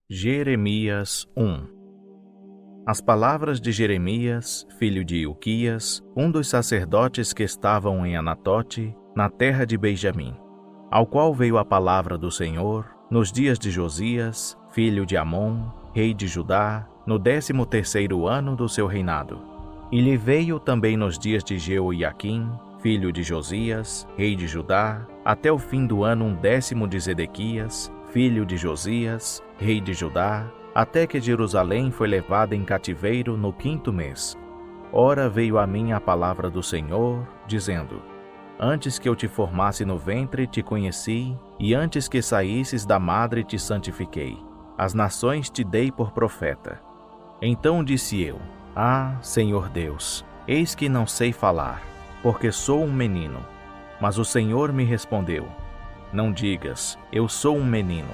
Jeremias 1. As palavras de Jeremias, filho de Ilquias, um dos sacerdotes que estavam em Anatote, na terra de Benjamim, ao qual veio a palavra do Senhor, nos dias de Josias, filho de Amon, rei de Judá, no 13º ano do seu reinado. E lhe veio também nos dias de Jeoiaquim, filho de Josias, rei de Judá, até o fim do ano 10º de Zedequias, filho de Josias, rei de Judá, até que Jerusalém foi levada em cativeiro no 5º mês. Ora veio a mim a palavra do Senhor, dizendo: Antes que eu te formasse no ventre te conheci, e antes que saísses da madre te santifiquei. As nações te dei por profeta. Então disse eu: Ah, Senhor Deus, eis que não sei falar, porque sou um menino. Mas o Senhor me respondeu: Não digas, eu sou um menino,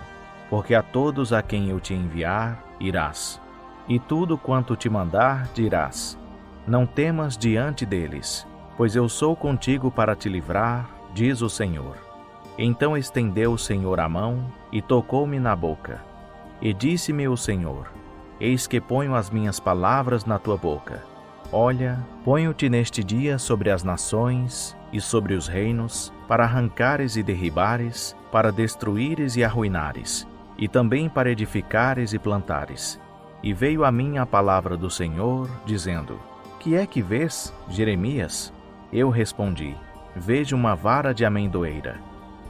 porque a todos a quem eu te enviar, irás. E tudo quanto te mandar, dirás. Não temas diante deles, pois eu sou contigo para te livrar, diz o Senhor. Então estendeu o Senhor a mão e tocou-me na boca. E disse-me o Senhor: Eis que ponho as minhas palavras na tua boca. Olha, ponho-te neste dia sobre as nações e sobre os reinos, para arrancares e derribares, para destruíres e arruinares, e também para edificares e plantares. E veio a mim a palavra do Senhor, dizendo: Que é que vês, Jeremias? Eu respondi: Vejo uma vara de amendoeira.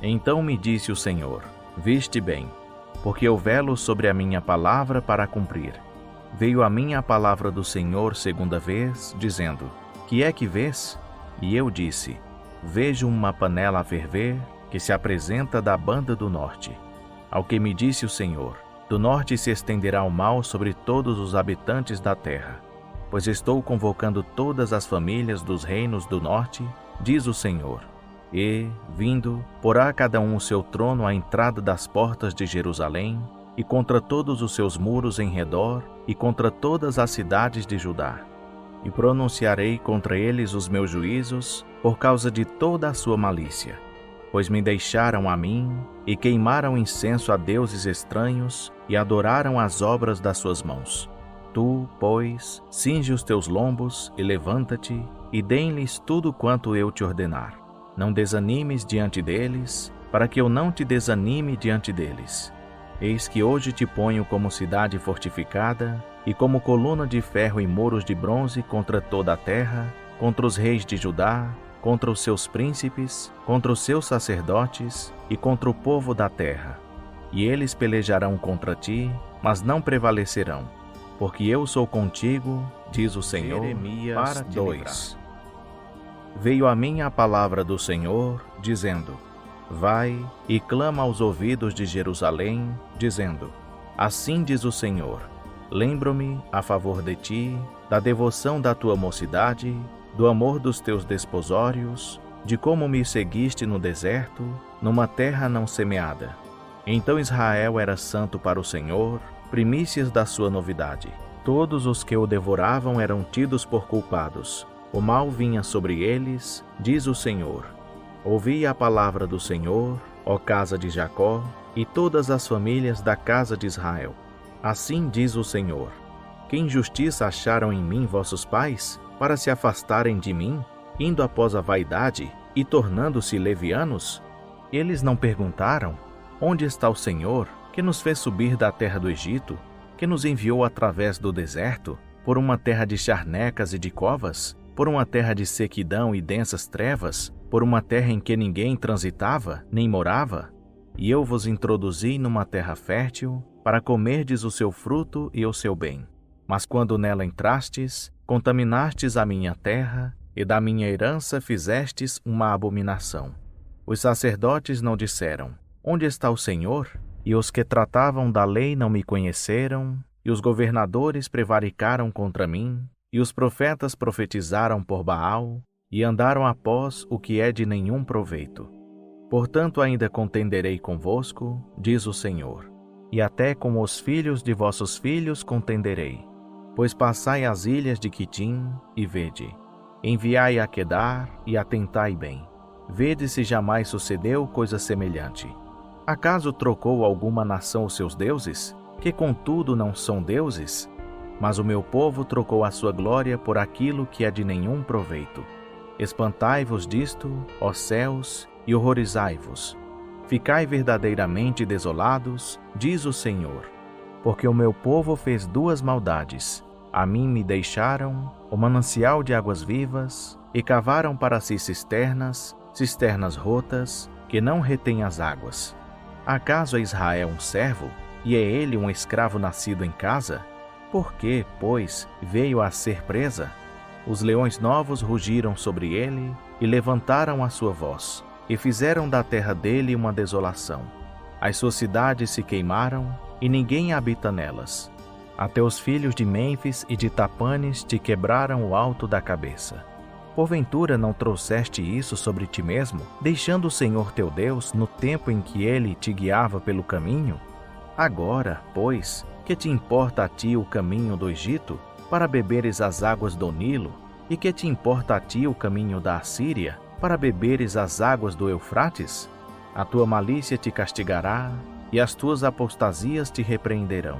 Então me disse o Senhor: Viste bem, porque eu velo sobre a minha palavra para cumprir. Veio a mim a palavra do Senhor segunda vez, dizendo: Que é que vês? E eu disse: Vejo uma panela a ferver, que se apresenta da banda do norte. Ao que me disse o Senhor: Do norte se estenderá o mal sobre todos os habitantes da terra, pois estou convocando todas as famílias dos reinos do norte, diz o Senhor. E, vindo, porá cada um o seu trono à entrada das portas de Jerusalém, e contra todos os seus muros em redor, e contra todas as cidades de Judá. E pronunciarei contra eles os meus juízos, por causa de toda a sua malícia. Pois me deixaram a mim, e queimaram incenso a deuses estranhos, e adoraram as obras das suas mãos. Tu, pois, cinge os teus lombos, e levanta-te, e dê-lhes tudo quanto eu te ordenar. Não desanimes diante deles, para que eu não te desanime diante deles. Eis que hoje te ponho como cidade fortificada, e como coluna de ferro e muros de bronze contra toda a terra, contra os reis de Judá, contra os seus príncipes, contra os seus sacerdotes, e contra o povo da terra. E eles pelejarão contra ti, mas não prevalecerão, porque eu sou contigo, diz o Senhor, Jeremias para te livrar. Veio a mim a palavra do Senhor, dizendo: Vai e clama aos ouvidos de Jerusalém, dizendo: Assim diz o Senhor: Lembro-me, a favor de ti, da devoção da tua mocidade, do amor dos teus desposórios, de como me seguiste no deserto, numa terra não semeada. Então Israel era santo para o Senhor, primícias da sua novidade. Todos os que o devoravam eram tidos por culpados. O mal vinha sobre eles, diz o Senhor. Ouvi a palavra do Senhor, ó casa de Jacó, e todas as famílias da casa de Israel. Assim diz o Senhor: Que injustiça acharam em mim vossos pais, para se afastarem de mim, indo após a vaidade e tornando-se levianos? Eles não perguntaram: Onde está o Senhor, que nos fez subir da terra do Egito, que nos enviou através do deserto, por uma terra de charnecas e de covas, por uma terra de sequidão e densas trevas, por uma terra em que ninguém transitava, nem morava? E eu vos introduzi numa terra fértil, para comerdes o seu fruto e o seu bem. Mas quando nela entrastes, contaminastes a minha terra, e da minha herança fizestes uma abominação. Os sacerdotes não disseram: Onde está o Senhor? E os que tratavam da lei não me conheceram, e os governadores prevaricaram contra mim, e os profetas profetizaram por Baal, e andaram após o que é de nenhum proveito. Portanto ainda contenderei convosco, diz o Senhor, e até com os filhos de vossos filhos contenderei. Pois passai as ilhas de Quitim, e vede. Enviai a Quedar, e atentai bem. Vede se jamais sucedeu coisa semelhante. Acaso trocou alguma nação os seus deuses, que contudo não são deuses? Mas o meu povo trocou a sua glória por aquilo que é de nenhum proveito. Espantai-vos disto, ó céus, e horrorizai-vos. Ficai verdadeiramente desolados, diz o Senhor, porque o meu povo fez duas maldades. A mim me deixaram o manancial de águas vivas, e cavaram para si cisternas rotas, que não retêm as águas. Acaso é Israel um servo, e é ele um escravo nascido em casa? Por que, pois, veio a ser presa? Os leões novos rugiram sobre ele, e levantaram a sua voz, e fizeram da terra dele uma desolação. As suas cidades se queimaram, e ninguém habita nelas. Até os filhos de Mênfis e de Tapanes te quebraram o alto da cabeça. Porventura não trouxeste isso sobre ti mesmo, deixando o Senhor teu Deus no tempo em que ele te guiava pelo caminho? Agora, pois, que te importa a ti o caminho do Egito, para beberes as águas do Nilo, e que te importa a ti o caminho da Assíria, para beberes as águas do Eufrates? A tua malícia te castigará, e as tuas apostasias te repreenderão.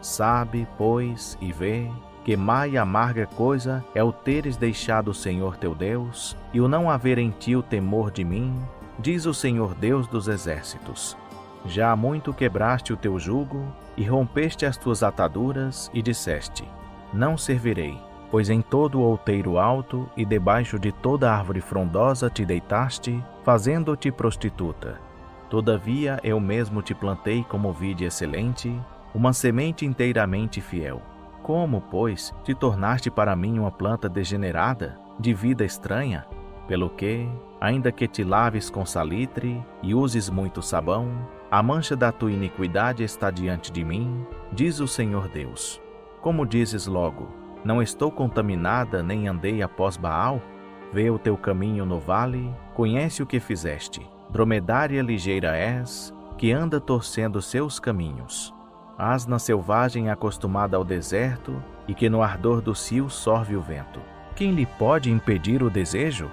Sabe, pois, e vê, que má e amarga coisa é o teres deixado o Senhor teu Deus, e o não haver em ti o temor de mim, diz o Senhor Deus dos exércitos. Já há muito quebraste o teu jugo, e rompeste as tuas ataduras, e disseste: não servirei, pois em todo o outeiro alto e debaixo de toda árvore frondosa te deitaste, fazendo-te prostituta. Todavia eu mesmo te plantei como vide excelente, uma semente inteiramente fiel. Como, pois, te tornaste para mim uma planta degenerada, de vida estranha? Pelo que, ainda que te laves com salitre e uses muito sabão, a mancha da tua iniquidade está diante de mim, diz o Senhor Deus. Como dizes logo, não estou contaminada nem andei após Baal? Vê o teu caminho no vale, conhece o que fizeste. Dromedária ligeira és, que anda torcendo seus caminhos. Asna selvagem acostumada ao deserto, e que no ardor do cio sorve o vento. Quem lhe pode impedir o desejo?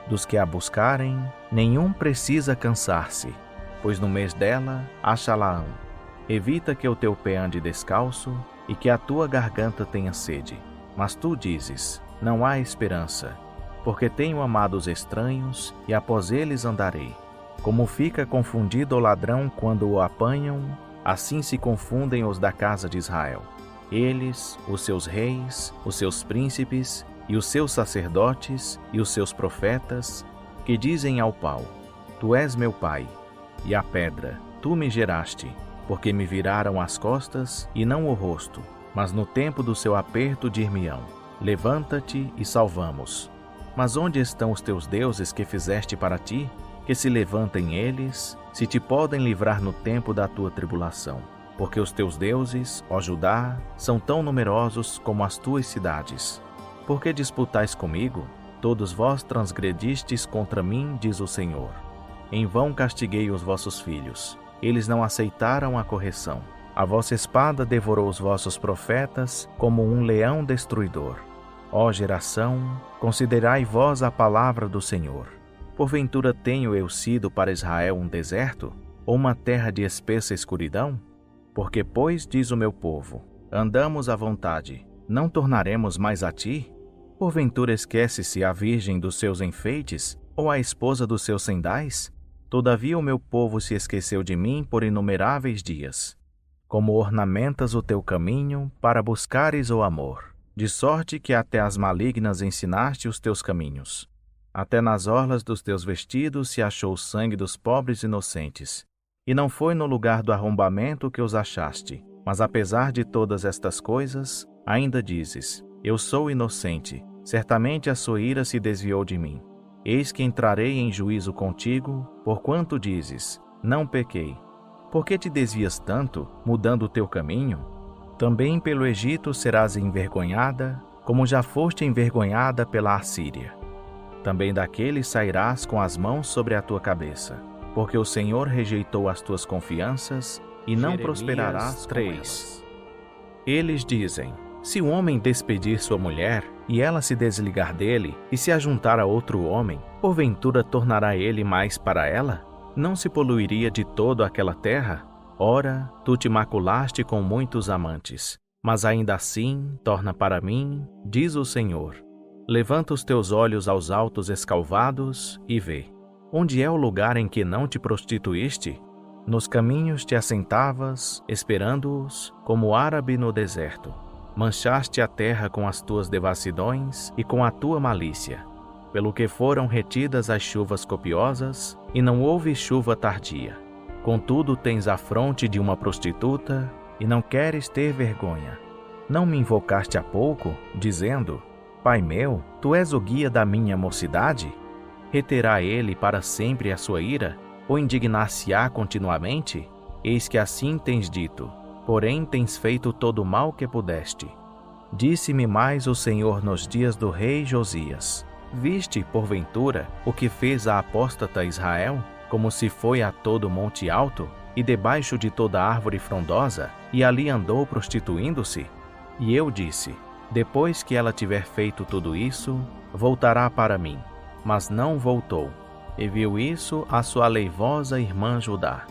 Dos que a buscarem, nenhum precisa cansar-se, pois no mês dela achará-ão. Evita que o teu pé ande descalço, e que a tua garganta tenha sede. Mas tu dizes, não há esperança, porque tenho amado os estranhos, e após eles andarei. Como fica confundido o ladrão quando o apanham, assim se confundem os da casa de Israel. Eles, os seus reis, os seus príncipes, e os seus sacerdotes, e os seus profetas, que dizem ao pau: tu és meu pai, e à pedra, tu me geraste, porque me viraram as costas e não o rosto, mas no tempo do seu aperto dir-me-ão: levanta-te e salvamos. Mas onde estão os teus deuses que fizeste para ti? Que se levantem eles, se te podem livrar no tempo da tua tribulação. Porque os teus deuses, ó Judá, são tão numerosos como as tuas cidades. Por que disputais comigo? Todos vós transgredistes contra mim, diz o Senhor. Em vão castiguei os vossos filhos. Eles não aceitaram a correção. A vossa espada devorou os vossos profetas como um leão destruidor. Ó geração, considerai vós a palavra do Senhor. Porventura tenho eu sido para Israel um deserto, ou uma terra de espessa escuridão? Porque, pois, diz o meu povo, andamos à vontade, não tornaremos mais a ti? Porventura esquece-se a virgem dos seus enfeites, ou a esposa dos seus sendais? Todavia o meu povo se esqueceu de mim por inumeráveis dias. Como ornamentas o teu caminho, para buscares o amor, de sorte que até as malignas ensinaste os teus caminhos. Até nas orlas dos teus vestidos se achou o sangue dos pobres inocentes. E não foi no lugar do arrombamento que os achaste. Mas apesar de todas estas coisas, ainda dizes: eu sou inocente, certamente a sua ira se desviou de mim. Eis que entrarei em juízo contigo, porquanto dizes: não pequei. Por que te desvias tanto, mudando o teu caminho? Também pelo Egito serás envergonhada, como já foste envergonhada pela Assíria. Também daquele sairás com as mãos sobre a tua cabeça, porque o Senhor rejeitou as tuas confianças, e não prosperarás com elas. Eles dizem: se o homem despedir sua mulher, e ela se desligar dele, e se ajuntar a outro homem, porventura tornará ele mais para ela? Não se poluiria de todo aquela terra? Ora, tu te maculaste com muitos amantes, mas ainda assim torna para mim, diz o Senhor. Levanta os teus olhos aos altos escalvados e vê. Onde é o lugar em que não te prostituíste? Nos caminhos te assentavas, esperando-os, como árabe no deserto. Manchaste a terra com as tuas devassidões e com a tua malícia, pelo que foram retidas as chuvas copiosas, e não houve chuva tardia. Contudo tens a fronte de uma prostituta, e não queres ter vergonha. Não me invocaste há pouco, dizendo: Pai meu, tu és o guia da minha mocidade? Reterá ele para sempre a sua ira? Ou indignar-se-á continuamente? Eis que assim tens dito, porém tens feito todo o mal que pudeste. Disse-me mais o Senhor nos dias do rei Josias: Viste, porventura, o que fez a apóstata Israel, como se foi a todo monte alto, e debaixo de toda árvore frondosa, e ali andou prostituindo-se? E eu disse: Depois que ela tiver feito tudo isso, voltará para mim. Mas não voltou. E viu isso a sua aleivosa irmã Judá.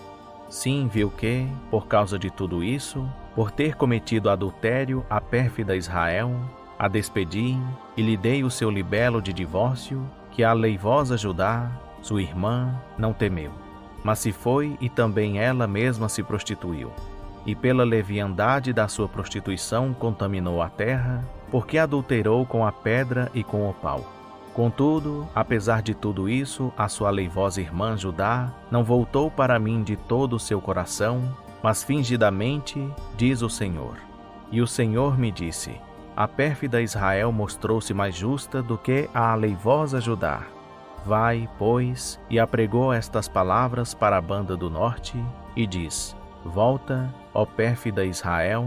Sim, viu que, por causa de tudo isso, por ter cometido adultério a pérfida Israel, a despedi e lhe dei o seu libelo de divórcio, que a aleivosa Judá, sua irmã, não temeu. Mas se foi e também ela mesma se prostituiu. E pela leviandade da sua prostituição contaminou a terra, porque adulterou com a pedra e com o pau. Contudo, apesar de tudo isso, a sua aleivosa irmã Judá não voltou para mim de todo o seu coração, mas fingidamente, diz o Senhor. E o Senhor me disse: A pérfida Israel mostrou-se mais justa do que a aleivosa Judá. Vai, pois, e apregou estas palavras para a banda do norte, e diz: Volta, ó pérfida Israel,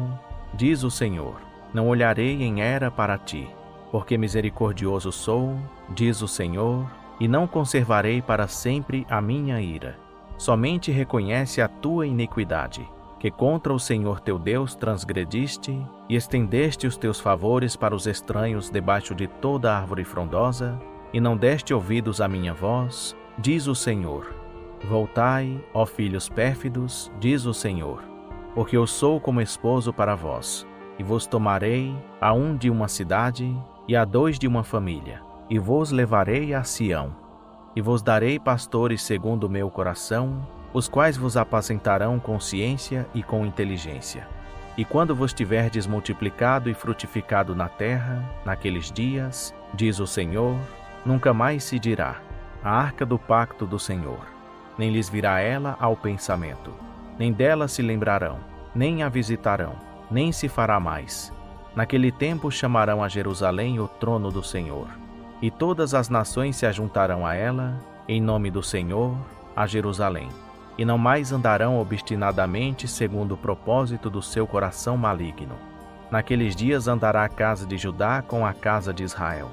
diz o Senhor, não olharei em era para ti, porque misericordioso sou, diz o Senhor, e não conservarei para sempre a minha ira. Somente reconhece a tua iniquidade, que contra o Senhor teu Deus transgrediste, e estendeste os teus favores para os estranhos debaixo de toda árvore frondosa, e não deste ouvidos à minha voz, diz o Senhor. Voltai, ó filhos pérfidos, diz o Senhor, porque eu sou como esposo para vós, e vos tomarei a um de uma cidade, e a dois de uma família, e vos levarei a Sião, e vos darei pastores segundo o meu coração, os quais vos apacentarão com ciência e com inteligência. E quando vos tiverdes multiplicado e frutificado na terra, naqueles dias, diz o Senhor, nunca mais se dirá, a arca do pacto do Senhor, nem lhes virá ela ao pensamento, nem dela se lembrarão, nem a visitarão, nem se fará mais. Naquele tempo chamarão a Jerusalém o trono do Senhor, e todas as nações se ajuntarão a ela, em nome do Senhor, a Jerusalém, e não mais andarão obstinadamente segundo o propósito do seu coração maligno. Naqueles dias andará a casa de Judá com a casa de Israel,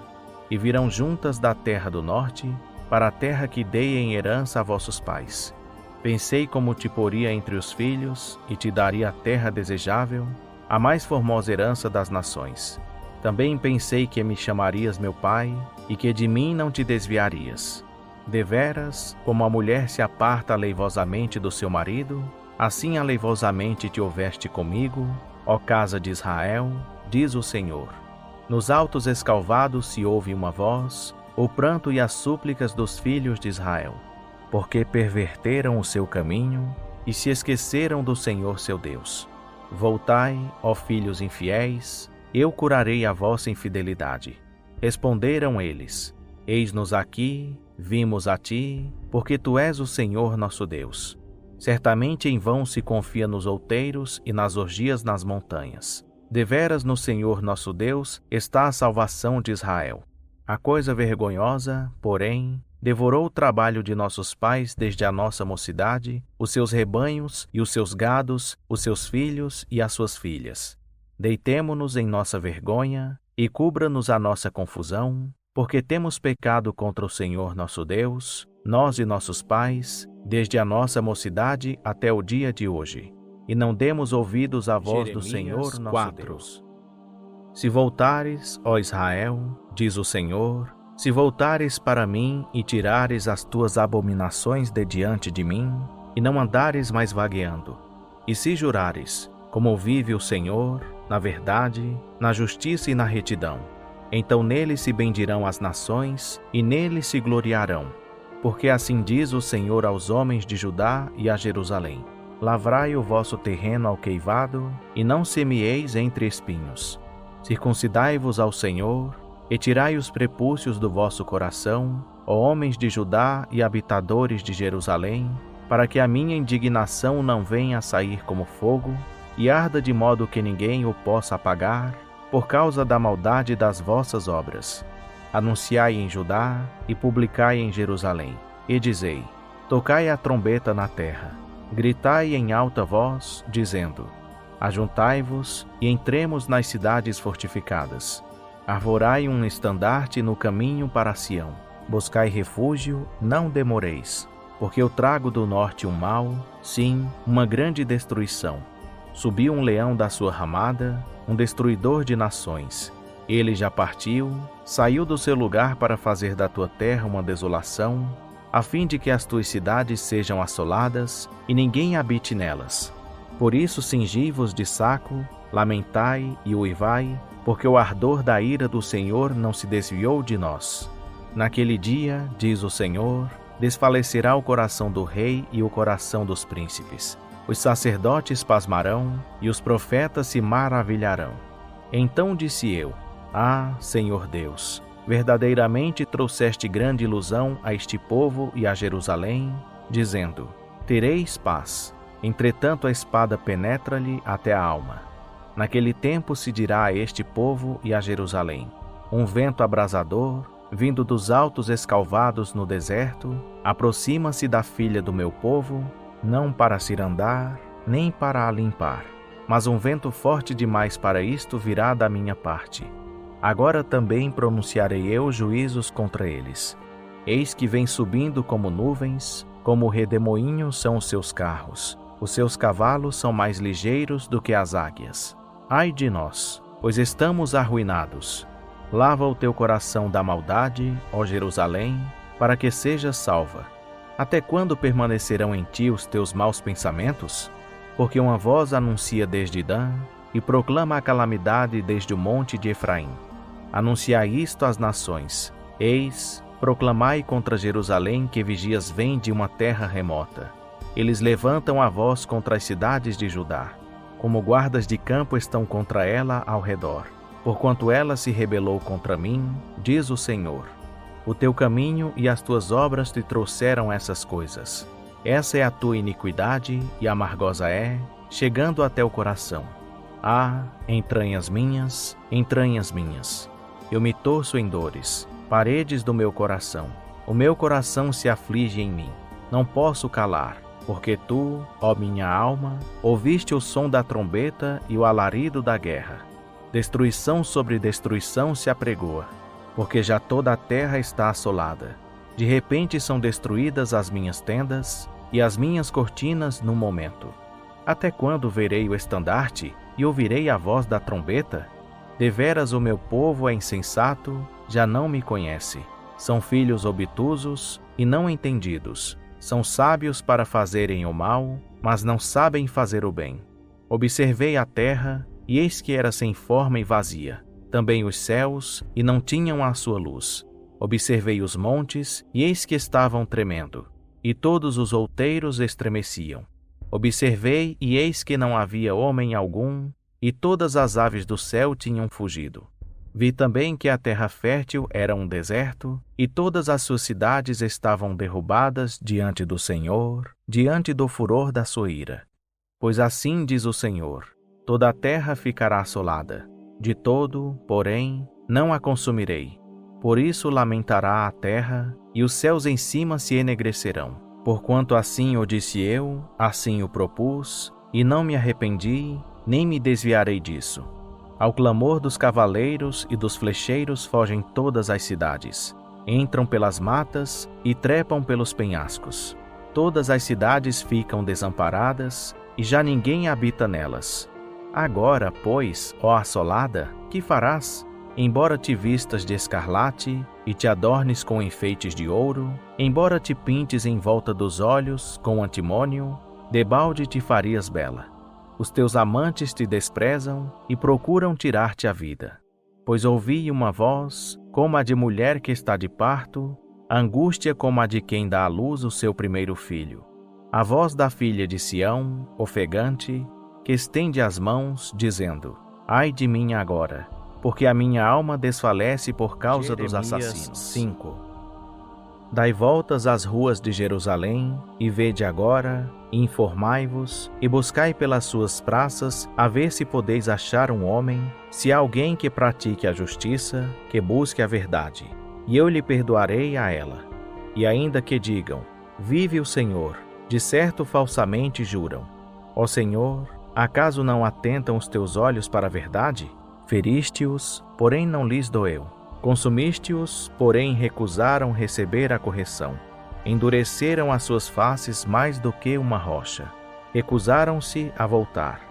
e virão juntas da terra do norte, para a terra que dei em herança a vossos pais. Pensei como te poria entre os filhos, e te daria a terra desejável, a mais formosa herança das nações. Também pensei que me chamarias meu pai, e que de mim não te desviarias. Deveras, como a mulher se aparta aleivosamente do seu marido, assim aleivosamente te houveste comigo, ó casa de Israel, diz o Senhor. Nos altos escalvados se ouve uma voz, o pranto e as súplicas dos filhos de Israel, porque perverteram o seu caminho e se esqueceram do Senhor seu Deus. Voltai, ó filhos infiéis, eu curarei a vossa infidelidade. Responderam eles: Eis-nos aqui, vimos a ti, porque tu és o Senhor nosso Deus. Certamente em vão se confia nos outeiros e nas orgias nas montanhas. Deveras no Senhor nosso Deus está a salvação de Israel. A coisa vergonhosa, porém, devorou o trabalho de nossos pais desde a nossa mocidade, os seus rebanhos e os seus gados, os seus filhos e as suas filhas. Deitemo-nos em nossa vergonha e cubra-nos a nossa confusão, porque temos pecado contra o Senhor nosso Deus, nós e nossos pais, desde a nossa mocidade até o dia de hoje. E não demos ouvidos à voz do Senhor nosso Deus. Se voltares, ó Israel, diz o Senhor, se voltares para mim e tirares as tuas abominações de diante de mim, e não andares mais vagueando, E se jurares, como vive o Senhor, na verdade, na justiça e na retidão, então nele se bendirão as nações, e nele se gloriarão. Porque assim diz o Senhor aos homens de Judá e a Jerusalém: lavrai o vosso terreno alqueivado, e não semieis entre espinhos. Circuncidai-vos ao Senhor, e tirai os prepúcios do vosso coração, ó homens de Judá e habitadores de Jerusalém, para que a minha indignação não venha a sair como fogo, e arda de modo que ninguém o possa apagar, por causa da maldade das vossas obras. Anunciai em Judá e publicai em Jerusalém, e dizei: tocai a trombeta na terra, gritai em alta voz, dizendo: ajuntai-vos e entremos nas cidades fortificadas. Arvorai um estandarte no caminho para Sião. Buscai refúgio, não demoreis, porque eu trago do norte um mal, sim, uma grande destruição. Subiu um leão da sua ramada, um destruidor de nações. Ele já partiu, saiu do seu lugar para fazer da tua terra uma desolação, a fim de que as tuas cidades sejam assoladas e ninguém habite nelas. Por isso cingi-vos de saco, lamentai e uivai, porque o ardor da ira do Senhor não se desviou de nós. Naquele dia, diz o Senhor, desfalecerá o coração do rei e o coração dos príncipes. Os sacerdotes pasmarão e os profetas se maravilharão. Então disse eu: ah, Senhor Deus, verdadeiramente trouxeste grande ilusão a este povo e a Jerusalém, dizendo: tereis paz. Entretanto a espada penetra-lhe até a alma. Naquele tempo se dirá a este povo e a Jerusalém: um vento abrasador, vindo dos altos escalvados no deserto, aproxima-se da filha do meu povo, não para cirandar, nem para a limpar, mas um vento forte demais para isto virá da minha parte. Agora também pronunciarei eu juízos contra eles. Eis que vem subindo como nuvens, como redemoinho são os seus carros. Os seus cavalos são mais ligeiros do que as águias. Ai de nós, pois estamos arruinados. Lava o teu coração da maldade, ó Jerusalém, para que sejas salva. Até quando permanecerão em ti os teus maus pensamentos? Porque uma voz anuncia desde Dan e proclama a calamidade desde o monte de Efraim. Anunciai isto às nações: eis, proclamai contra Jerusalém que vigias vêm de uma terra remota. Eles levantam a voz contra as cidades de Judá. Como guardas de campo estão contra ela ao redor. Porquanto ela se rebelou contra mim, diz o Senhor. O teu caminho e as tuas obras te trouxeram essas coisas. Essa é a tua iniquidade, e amargosa é, chegando até o coração. Ah, entranhas minhas, eu me torço em dores, paredes do meu coração. O meu coração se aflige em mim, não posso calar, porque tu, ó minha alma, ouviste o som da trombeta e o alarido da guerra. Destruição sobre destruição se apregoa, porque já toda a terra está assolada. De repente são destruídas as minhas tendas e as minhas cortinas num momento. Até quando verei o estandarte e ouvirei a voz da trombeta? Deveras o meu povo é insensato, já não me conhece. São filhos obtusos e não entendidos. São sábios para fazerem o mal, mas não sabem fazer o bem. Observei a terra, e eis que era sem forma e vazia. Também os céus, e não tinham a sua luz. Observei os montes, e eis que estavam tremendo, e todos os outeiros estremeciam. Observei, e eis que não havia homem algum, e todas as aves do céu tinham fugido. Vi também que a terra fértil era um deserto, e todas as suas cidades estavam derrubadas diante do Senhor, diante do furor da sua ira. Pois assim diz o Senhor: toda a terra ficará assolada. De todo, porém, não a consumirei. Por isso lamentará a terra, e os céus em cima se enegrecerão. Porquanto assim o disse eu, assim o propus, e não me arrependi, nem me desviarei disso. Ao clamor dos cavaleiros e dos flecheiros fogem todas as cidades. Entram pelas matas e trepam pelos penhascos. Todas as cidades ficam desamparadas, e já ninguém habita nelas. Agora, pois, ó assolada, que farás? Embora te vistas de escarlate e te adornes com enfeites de ouro, embora te pintes em volta dos olhos com antimônio, debalde te farias bela. Os teus amantes te desprezam e procuram tirar-te a vida. Pois ouvi uma voz, como a de mulher que está de parto, angústia como a de quem dá à luz o seu primeiro filho. A voz da filha de Sião, ofegante, que estende as mãos, dizendo: Ai de mim agora, porque a minha alma desfalece por causa dos assassinos. 5. Dai voltas às ruas de Jerusalém, e vede agora, e informai-vos, e buscai pelas suas praças, a ver se podeis achar um homem, se há alguém que pratique a justiça, que busque a verdade. E eu lhe perdoarei a ela. E ainda que digam: Vive o Senhor, de certo falsamente juram. Ó Senhor, acaso não atentam os teus olhos para a verdade? Feriste-os, porém não lhes doeu. Consumiste-os, porém recusaram receber a correção. Endureceram as suas faces mais do que uma rocha. Recusaram-se a voltar.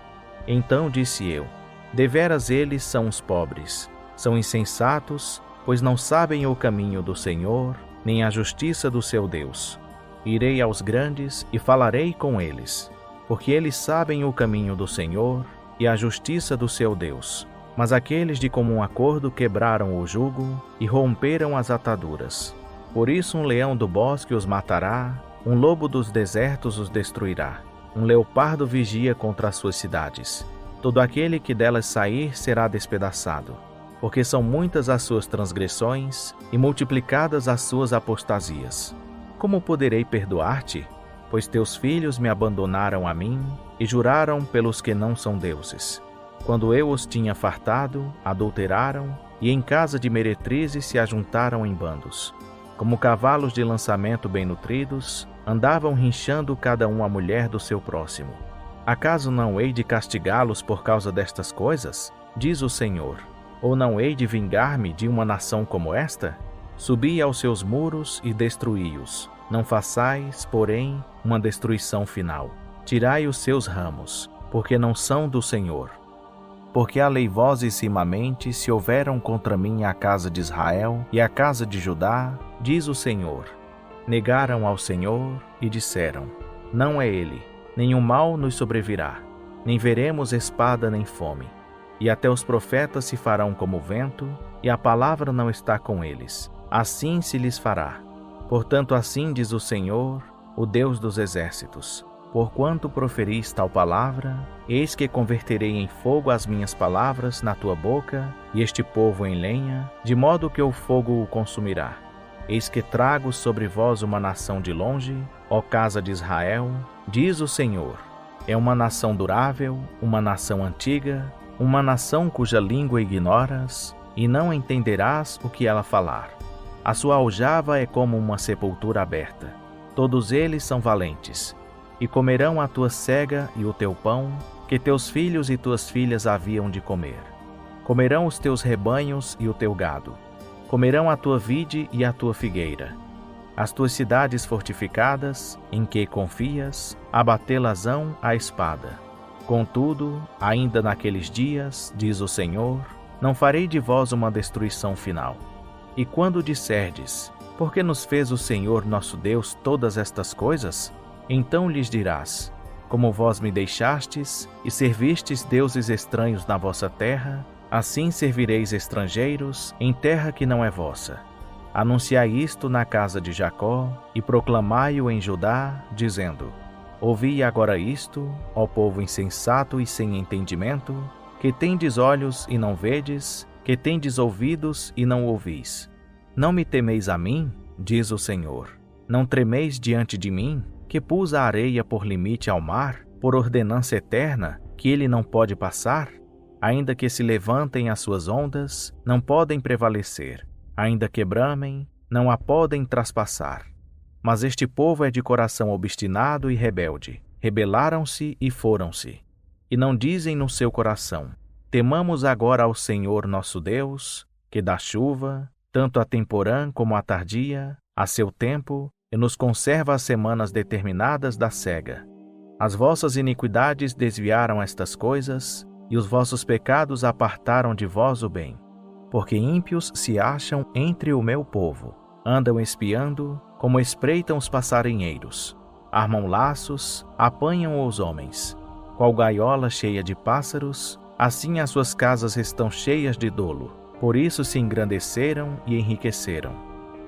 Então disse eu: Deveras eles são os pobres. São insensatos, pois não sabem o caminho do Senhor, nem a justiça do seu Deus. Irei aos grandes e falarei com eles, porque eles sabem o caminho do Senhor e a justiça do seu Deus. Mas aqueles de comum acordo quebraram o jugo e romperam as ataduras. Por isso um leão do bosque os matará, um lobo dos desertos os destruirá. Um leopardo vigia contra as suas cidades. Todo aquele que delas sair será despedaçado, porque são muitas as suas transgressões e multiplicadas as suas apostasias. Como poderei perdoar-te? Pois teus filhos me abandonaram a mim e juraram pelos que não são deuses. Quando eu os tinha fartado, adulteraram, e em casa de meretrizes se ajuntaram em bandos. Como cavalos de lançamento bem nutridos, andavam rinchando cada um a mulher do seu próximo. Acaso não hei de castigá-los por causa destas coisas? Diz o Senhor. Ou não hei de vingar-me de uma nação como esta? Subi aos seus muros e destruí-os. Não façais, porém, uma destruição final. Tirai os seus ramos, porque não são do Senhor. Porque aleivosissimamente se houveram contra mim a casa de Israel e a casa de Judá, diz o Senhor. Negaram ao Senhor e disseram: Não é Ele, nenhum mal nos sobrevirá, nem veremos espada nem fome. E até os profetas se farão como o vento, e a palavra não está com eles. Assim se lhes fará. Portanto, assim diz o Senhor, o Deus dos exércitos: Porquanto proferis tal palavra, eis que converterei em fogo as minhas palavras na tua boca, e este povo em lenha, de modo que o fogo o consumirá. Eis que trago sobre vós uma nação de longe, ó casa de Israel, diz o Senhor. É uma nação durável, uma nação antiga, uma nação cuja língua ignoras, e não entenderás o que ela falar. A sua aljava é como uma sepultura aberta. Todos eles são valentes. E comerão a tua cega e o teu pão, que teus filhos e tuas filhas haviam de comer. Comerão os teus rebanhos e o teu gado. Comerão a tua vide e a tua figueira. As tuas cidades fortificadas, em que confias, abatê-las-ão à espada. Contudo, ainda naqueles dias, diz o Senhor, não farei de vós uma destruição final. E quando disserdes: Por que nos fez o Senhor nosso Deus todas estas coisas? Então lhes dirás: Como vós me deixastes e servistes deuses estranhos na vossa terra, assim servireis estrangeiros em terra que não é vossa. Anunciai isto na casa de Jacó e proclamai-o em Judá, dizendo: Ouvi agora isto, ó povo insensato e sem entendimento, que tendes olhos e não vedes, que tendes ouvidos e não ouvis. Não me temeis a mim, diz o Senhor. Não tremeis diante de mim, que pus a areia por limite ao mar, por ordenança eterna, que ele não pode passar? Ainda que se levantem as suas ondas, não podem prevalecer. Ainda que bramem, não a podem traspassar. Mas este povo é de coração obstinado e rebelde. Rebelaram-se e foram-se. E não dizem no seu coração: Temamos agora ao Senhor nosso Deus, que dá chuva, tanto a temporã como a tardia, a seu tempo, e nos conserva as semanas determinadas da cega. As vossas iniquidades desviaram estas coisas, e os vossos pecados apartaram de vós o bem. Porque ímpios se acham entre o meu povo, andam espiando, como espreitam os passarinheiros, armam laços, apanham os homens, Qual gaiola cheia de pássaros, assim as suas casas estão cheias de dolo. Por isso se engrandeceram e enriqueceram.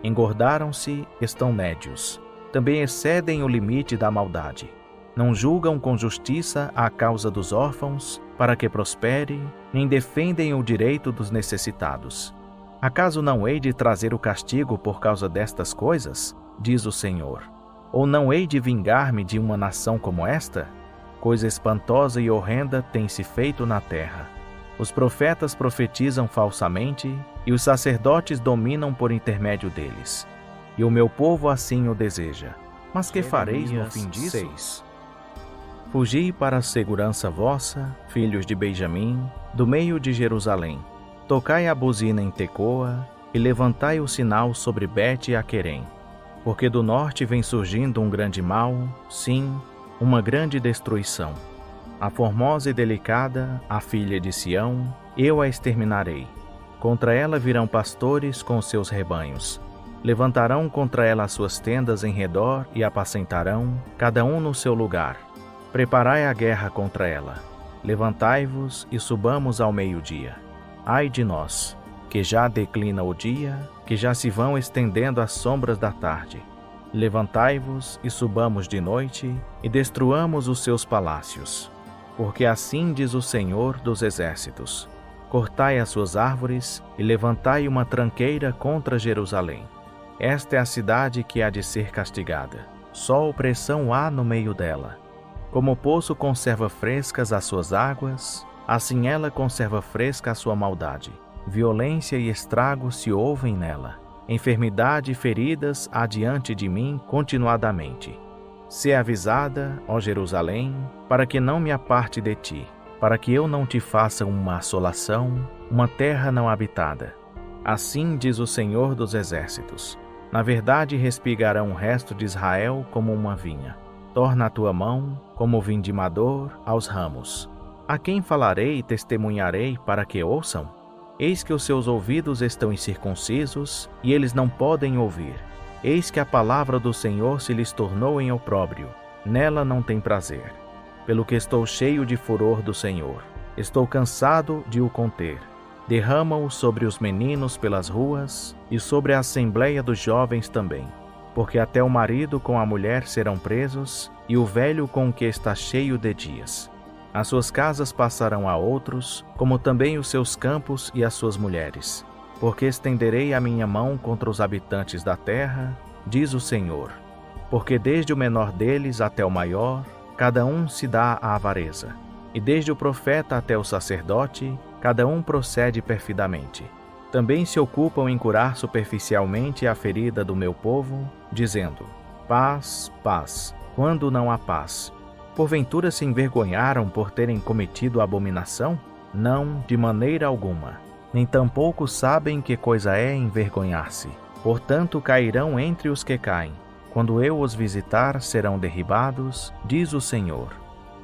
Engordaram-se, estão nédios. Também excedem o limite da maldade. Não julgam com justiça a causa dos órfãos, para que prospere, nem defendem o direito dos necessitados. Acaso não hei de trazer o castigo por causa destas coisas? Diz o Senhor. Ou não hei de vingar-me de uma nação como esta? Coisa espantosa e horrenda tem-se feito na terra. Os profetas profetizam falsamente, e os sacerdotes dominam por intermédio deles. E o meu povo assim o deseja. Mas que fareis no fim disso? 6. Fugi para a segurança vossa, filhos de Benjamim, do meio de Jerusalém. Tocai a buzina em Tecoa, e levantai o sinal sobre Bet-Aquerem. Porque do norte vem surgindo um grande mal, sim, uma grande destruição. A formosa e delicada, a filha de Sião, eu a exterminarei. Contra ela virão pastores com seus rebanhos. Levantarão contra ela as suas tendas em redor e apacentarão, cada um no seu lugar. Preparai a guerra contra ela. Levantai-vos e subamos ao meio-dia. Ai de nós, que já declina o dia, que já se vão estendendo as sombras da tarde. Levantai-vos e subamos de noite, e destruamos os seus palácios. Porque assim diz o Senhor dos Exércitos: cortai as suas árvores, e levantai uma tranqueira contra Jerusalém. Esta é a cidade que há de ser castigada. Só opressão há no meio dela. Como o poço conserva frescas as suas águas, assim ela conserva fresca a sua maldade. Violência e estrago se ouvem nela. Enfermidade e feridas há diante de mim continuadamente. Sê avisada, ó Jerusalém, para que não me aparte de ti, para que eu não te faça uma assolação, uma terra não habitada. Assim diz o Senhor dos Exércitos: na verdade respigarão o resto de Israel como uma vinha. Torna a tua mão, como vindimador, aos ramos. A quem falarei e testemunharei para que ouçam? Eis que os seus ouvidos estão incircuncisos, e eles não podem ouvir. Eis que a palavra do Senhor se lhes tornou em opróbrio. Nela não tem prazer. Pelo que estou cheio de furor do Senhor. Estou cansado de o conter. Derrama-o sobre os meninos pelas ruas, e sobre a assembleia dos jovens também. Porque até o marido com a mulher serão presos, e o velho com o que está cheio de dias. As suas casas passarão a outros, como também os seus campos e as suas mulheres. Porque estenderei a minha mão contra os habitantes da terra, diz o Senhor. Porque desde o menor deles até o maior, cada um se dá à avareza. E desde o profeta até o sacerdote, cada um procede perfidamente. Também se ocupam em curar superficialmente a ferida do meu povo, dizendo: paz, paz, quando não há paz. Porventura se envergonharam por terem cometido abominação? Não, de maneira alguma. Nem tampouco sabem que coisa é envergonhar-se. Portanto cairão entre os que caem. Quando eu os visitar, serão derribados, diz o Senhor.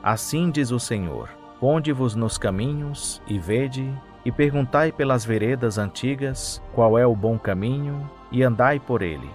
Assim diz o Senhor: ponde-vos nos caminhos, e vede, e perguntai pelas veredas antigas, qual é o bom caminho, e andai por ele,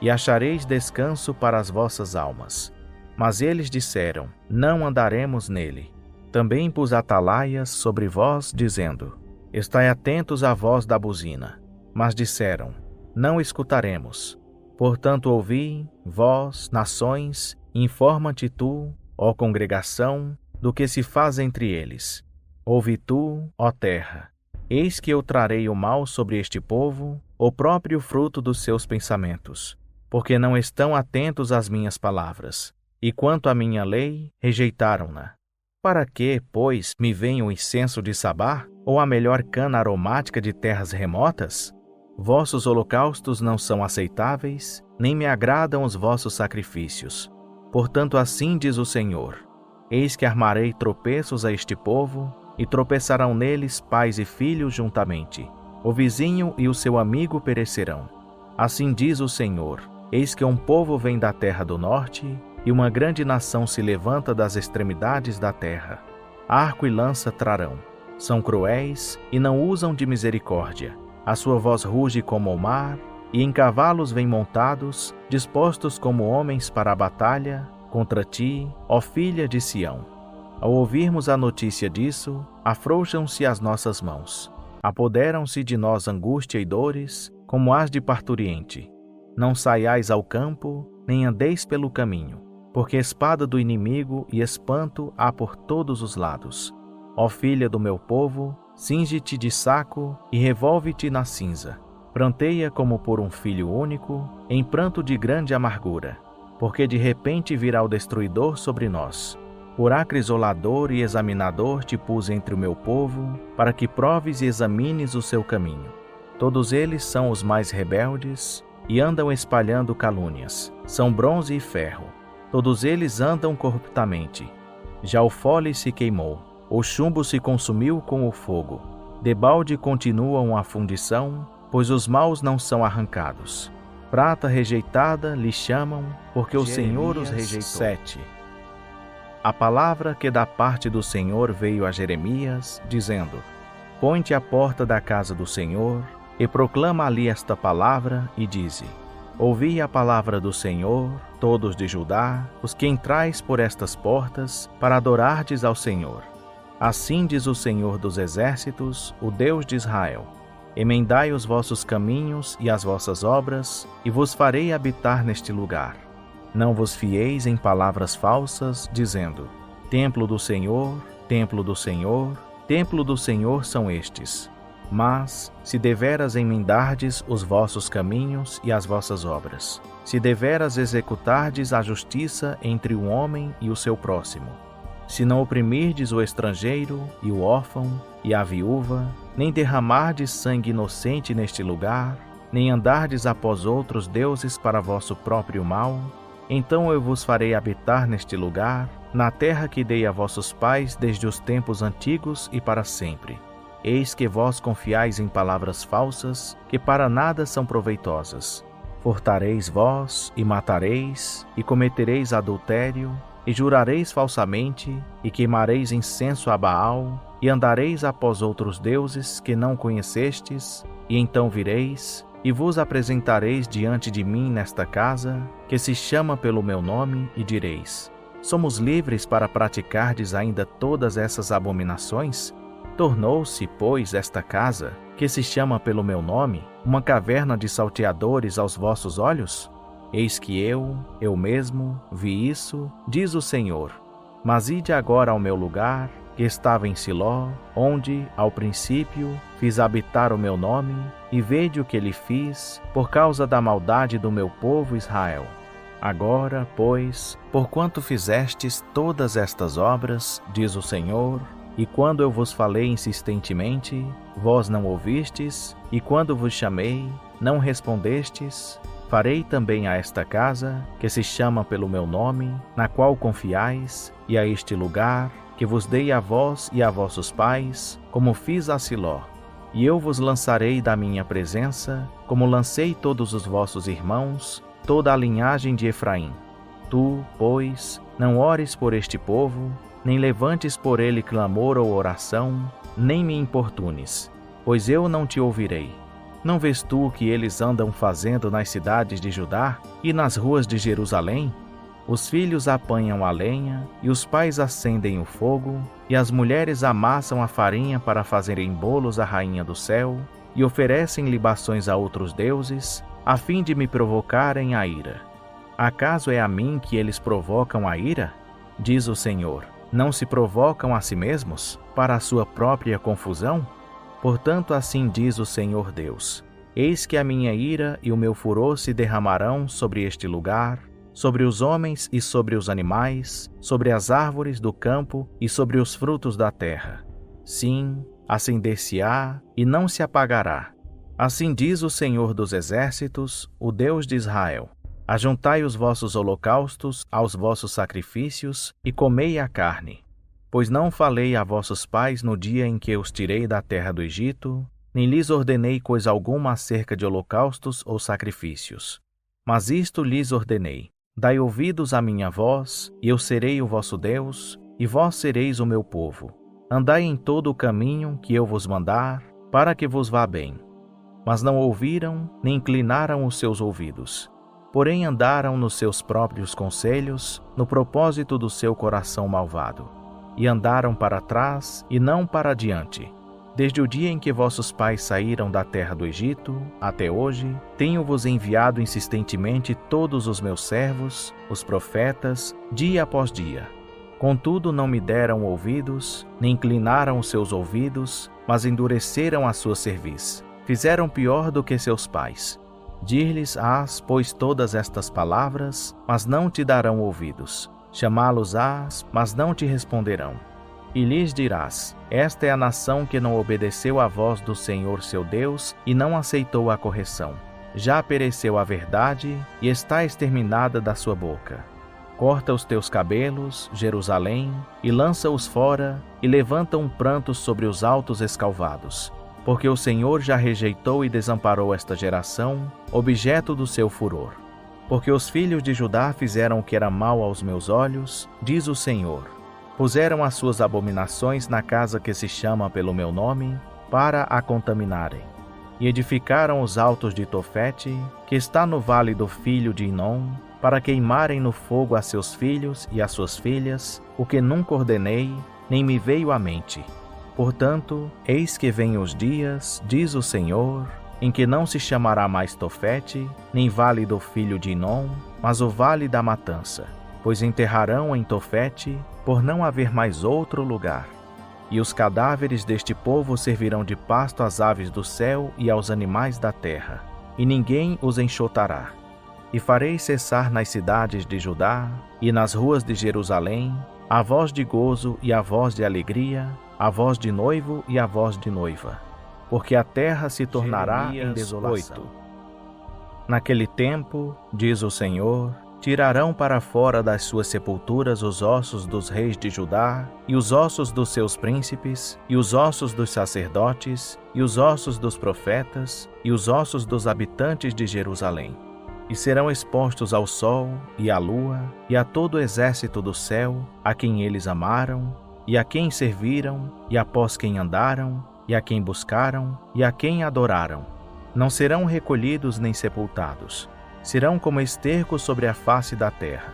e achareis descanso para as vossas almas. Mas eles disseram: não andaremos nele. Também pus atalaias sobre vós, dizendo: estai atentos à voz da buzina. Mas disseram: não escutaremos. Portanto ouvi, vós, nações, informa-te tu, ó congregação, do que se faz entre eles. Ouve tu, ó terra. Eis que eu trarei o mal sobre este povo, o próprio fruto dos seus pensamentos, porque não estão atentos às minhas palavras. E quanto à minha lei, rejeitaram-na. Para que, pois, me vem o incenso de Sabá, ou a melhor cana aromática de terras remotas? Vossos holocaustos não são aceitáveis, nem me agradam os vossos sacrifícios. Portanto, assim diz o Senhor: eis que armarei tropeços a este povo, e tropeçarão neles pais e filhos juntamente. O vizinho e o seu amigo perecerão. Assim diz o Senhor: eis que um povo vem da terra do norte, e uma grande nação se levanta das extremidades da terra. Arco e lança trarão. São cruéis e não usam de misericórdia. A sua voz ruge como o mar, e em cavalos vêm montados, dispostos como homens para a batalha, contra ti, ó filha de Sião. Ao ouvirmos a notícia disso, afrouxam-se as nossas mãos. Apoderam-se de nós angústia e dores, como as de parturiente. Não saiais ao campo, nem andeis pelo caminho, porque espada do inimigo e espanto há por todos os lados. Ó filha do meu povo, cinge-te de saco e revolve-te na cinza. Pranteia como por um filho único, em pranto de grande amargura, porque de repente virá o destruidor sobre nós. Por acrisolador e examinador te pus entre o meu povo, para que proves e examines o seu caminho. Todos eles são os mais rebeldes e andam espalhando calúnias. São bronze e ferro. Todos eles andam corruptamente. Já o fole se queimou, o chumbo se consumiu com o fogo. Debalde continuam a fundição, pois os maus não são arrancados. Prata rejeitada lhe chamam, porque o Senhor os rejeitou. 7. A palavra que da parte do Senhor veio a Jeremias, dizendo: Põe-te à porta da casa do Senhor, e proclama ali esta palavra, e dize: Ouvi a palavra do Senhor, todos de Judá, os que entrais por estas portas, para adorardes ao Senhor. Assim diz o Senhor dos exércitos, o Deus de Israel: Emendai os vossos caminhos e as vossas obras, e vos farei habitar neste lugar. Não vos fieis em palavras falsas, dizendo: Templo do Senhor, templo do Senhor, templo do Senhor são estes. Mas, se deveras emendardes os vossos caminhos e as vossas obras, se deveras executardes a justiça entre o homem e o seu próximo, se não oprimirdes o estrangeiro e o órfão e a viúva, nem derramardes sangue inocente neste lugar, nem andardes após outros deuses para vosso próprio mal, então eu vos farei habitar neste lugar, na terra que dei a vossos pais desde os tempos antigos e para sempre. Eis que vós confiais em palavras falsas, que para nada são proveitosas. Furtareis vós, e matareis, e cometereis adultério, e jurareis falsamente, e queimareis incenso a Baal, e andareis após outros deuses que não conhecestes, e então vireis, e vos apresentareis diante de mim nesta casa, que se chama pelo meu nome, e direis: Somos livres para praticardes ainda todas essas abominações? Tornou-se, pois, esta casa, que se chama pelo meu nome, uma caverna de salteadores aos vossos olhos? Eis que eu mesmo, vi isso, diz o Senhor. Mas ide agora ao meu lugar, que estava em Siló, onde, ao princípio, fiz habitar o meu nome, e vede o que lhe fiz, por causa da maldade do meu povo Israel. Agora, pois, porquanto fizestes todas estas obras, diz o Senhor, e quando eu vos falei insistentemente, vós não ouvistes, e quando vos chamei, não respondestes, farei também a esta casa, que se chama pelo meu nome, na qual confiais, e a este lugar, que vos dei a vós e a vossos pais, como fiz a Siló. E eu vos lançarei da minha presença, como lancei todos os vossos irmãos, toda a linhagem de Efraim. Tu, pois, não ores por este povo, nem levantes por ele clamor ou oração, nem me importunes, pois eu não te ouvirei. Não vês tu o que eles andam fazendo nas cidades de Judá e nas ruas de Jerusalém? Os filhos apanham a lenha, e os pais acendem o fogo, e as mulheres amassam a farinha para fazerem bolos à rainha do céu, e oferecem libações a outros deuses, a fim de me provocarem a ira. Acaso é a mim que eles provocam a ira? Diz o Senhor. Não se provocam a si mesmos, para a sua própria confusão? Portanto, assim diz o Senhor Deus: Eis que a minha ira e o meu furor se derramarão sobre este lugar, sobre os homens e sobre os animais, sobre as árvores do campo e sobre os frutos da terra. Sim, acender-se-á e não se apagará. Assim diz o Senhor dos exércitos, o Deus de Israel: Ajuntai os vossos holocaustos aos vossos sacrifícios e comei a carne. Pois não falei a vossos pais no dia em que os tirei da terra do Egito, nem lhes ordenei coisa alguma acerca de holocaustos ou sacrifícios. Mas isto lhes ordenei: dai ouvidos à minha voz, e eu serei o vosso Deus, e vós sereis o meu povo. Andai em todo o caminho que eu vos mandar, para que vos vá bem. Mas não ouviram, nem inclinaram os seus ouvidos. Porém andaram nos seus próprios conselhos, no propósito do seu coração malvado. e andaram para trás e não para diante. Desde o dia em que vossos pais saíram da terra do Egito, até hoje, tenho-vos enviado insistentemente todos os meus servos, os profetas, dia após dia. Contudo, não me deram ouvidos, nem inclinaram os seus ouvidos, mas endureceram a sua cerviz. Fizeram pior do que seus pais. Dir-lhes-ás, pois, todas estas palavras, mas não te darão ouvidos. Chamá-los-ás, mas não te responderão. E lhes dirás: esta é a nação que não obedeceu à voz do Senhor seu Deus e não aceitou a correção. Já pereceu a verdade e está exterminada da sua boca. Corta os teus cabelos, Jerusalém, e lança-os fora, e levanta um pranto sobre os altos escalvados. Porque o Senhor já rejeitou e desamparou esta geração, objeto do seu furor. Porque os filhos de Judá fizeram o que era mal aos meus olhos, diz o Senhor. Puseram as suas abominações na casa que se chama pelo meu nome, para a contaminarem. E edificaram os altos de Tofete, que está no vale do filho de Inom, para queimarem no fogo a seus filhos e a suas filhas, o que nunca ordenei, nem me veio à mente. Portanto, eis que vêm os dias, diz o Senhor, em que não se chamará mais Tofete, nem vale do filho de Inom, mas o vale da matança, pois enterrarão em Tofete, por não haver mais outro lugar. E os cadáveres deste povo servirão de pasto às aves do céu e aos animais da terra, e ninguém os enxotará. E farei cessar nas cidades de Judá e nas ruas de Jerusalém a voz de gozo e a voz de alegria, a voz de noivo e a voz de noiva, porque a terra se tornará em desolação. 8. Naquele tempo, diz o Senhor, tirarão para fora das suas sepulturas os ossos dos reis de Judá, e os ossos dos seus príncipes, e os ossos dos sacerdotes, e os ossos dos profetas, e os ossos dos habitantes de Jerusalém. E serão expostos ao sol, e à lua, e a todo o exército do céu, a quem eles amaram, e a quem serviram, e após quem andaram, e a quem buscaram, e a quem adoraram. Não serão recolhidos nem sepultados. Serão como esterco sobre a face da terra.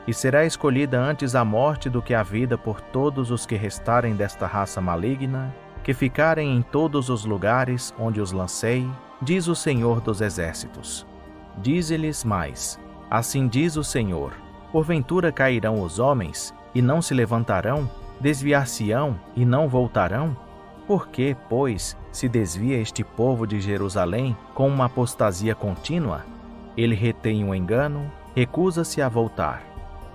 E será escolhida antes a morte do que a vida por todos os que restarem desta raça maligna, que ficarem em todos os lugares onde os lancei, diz o Senhor dos Exércitos. Dize-lhes mais: assim diz o Senhor, porventura cairão os homens, e não se levantarão, desviar-se-ão, e não voltarão? Por que, pois, se desvia este povo de Jerusalém com uma apostasia contínua? Ele retém o engano, recusa-se a voltar.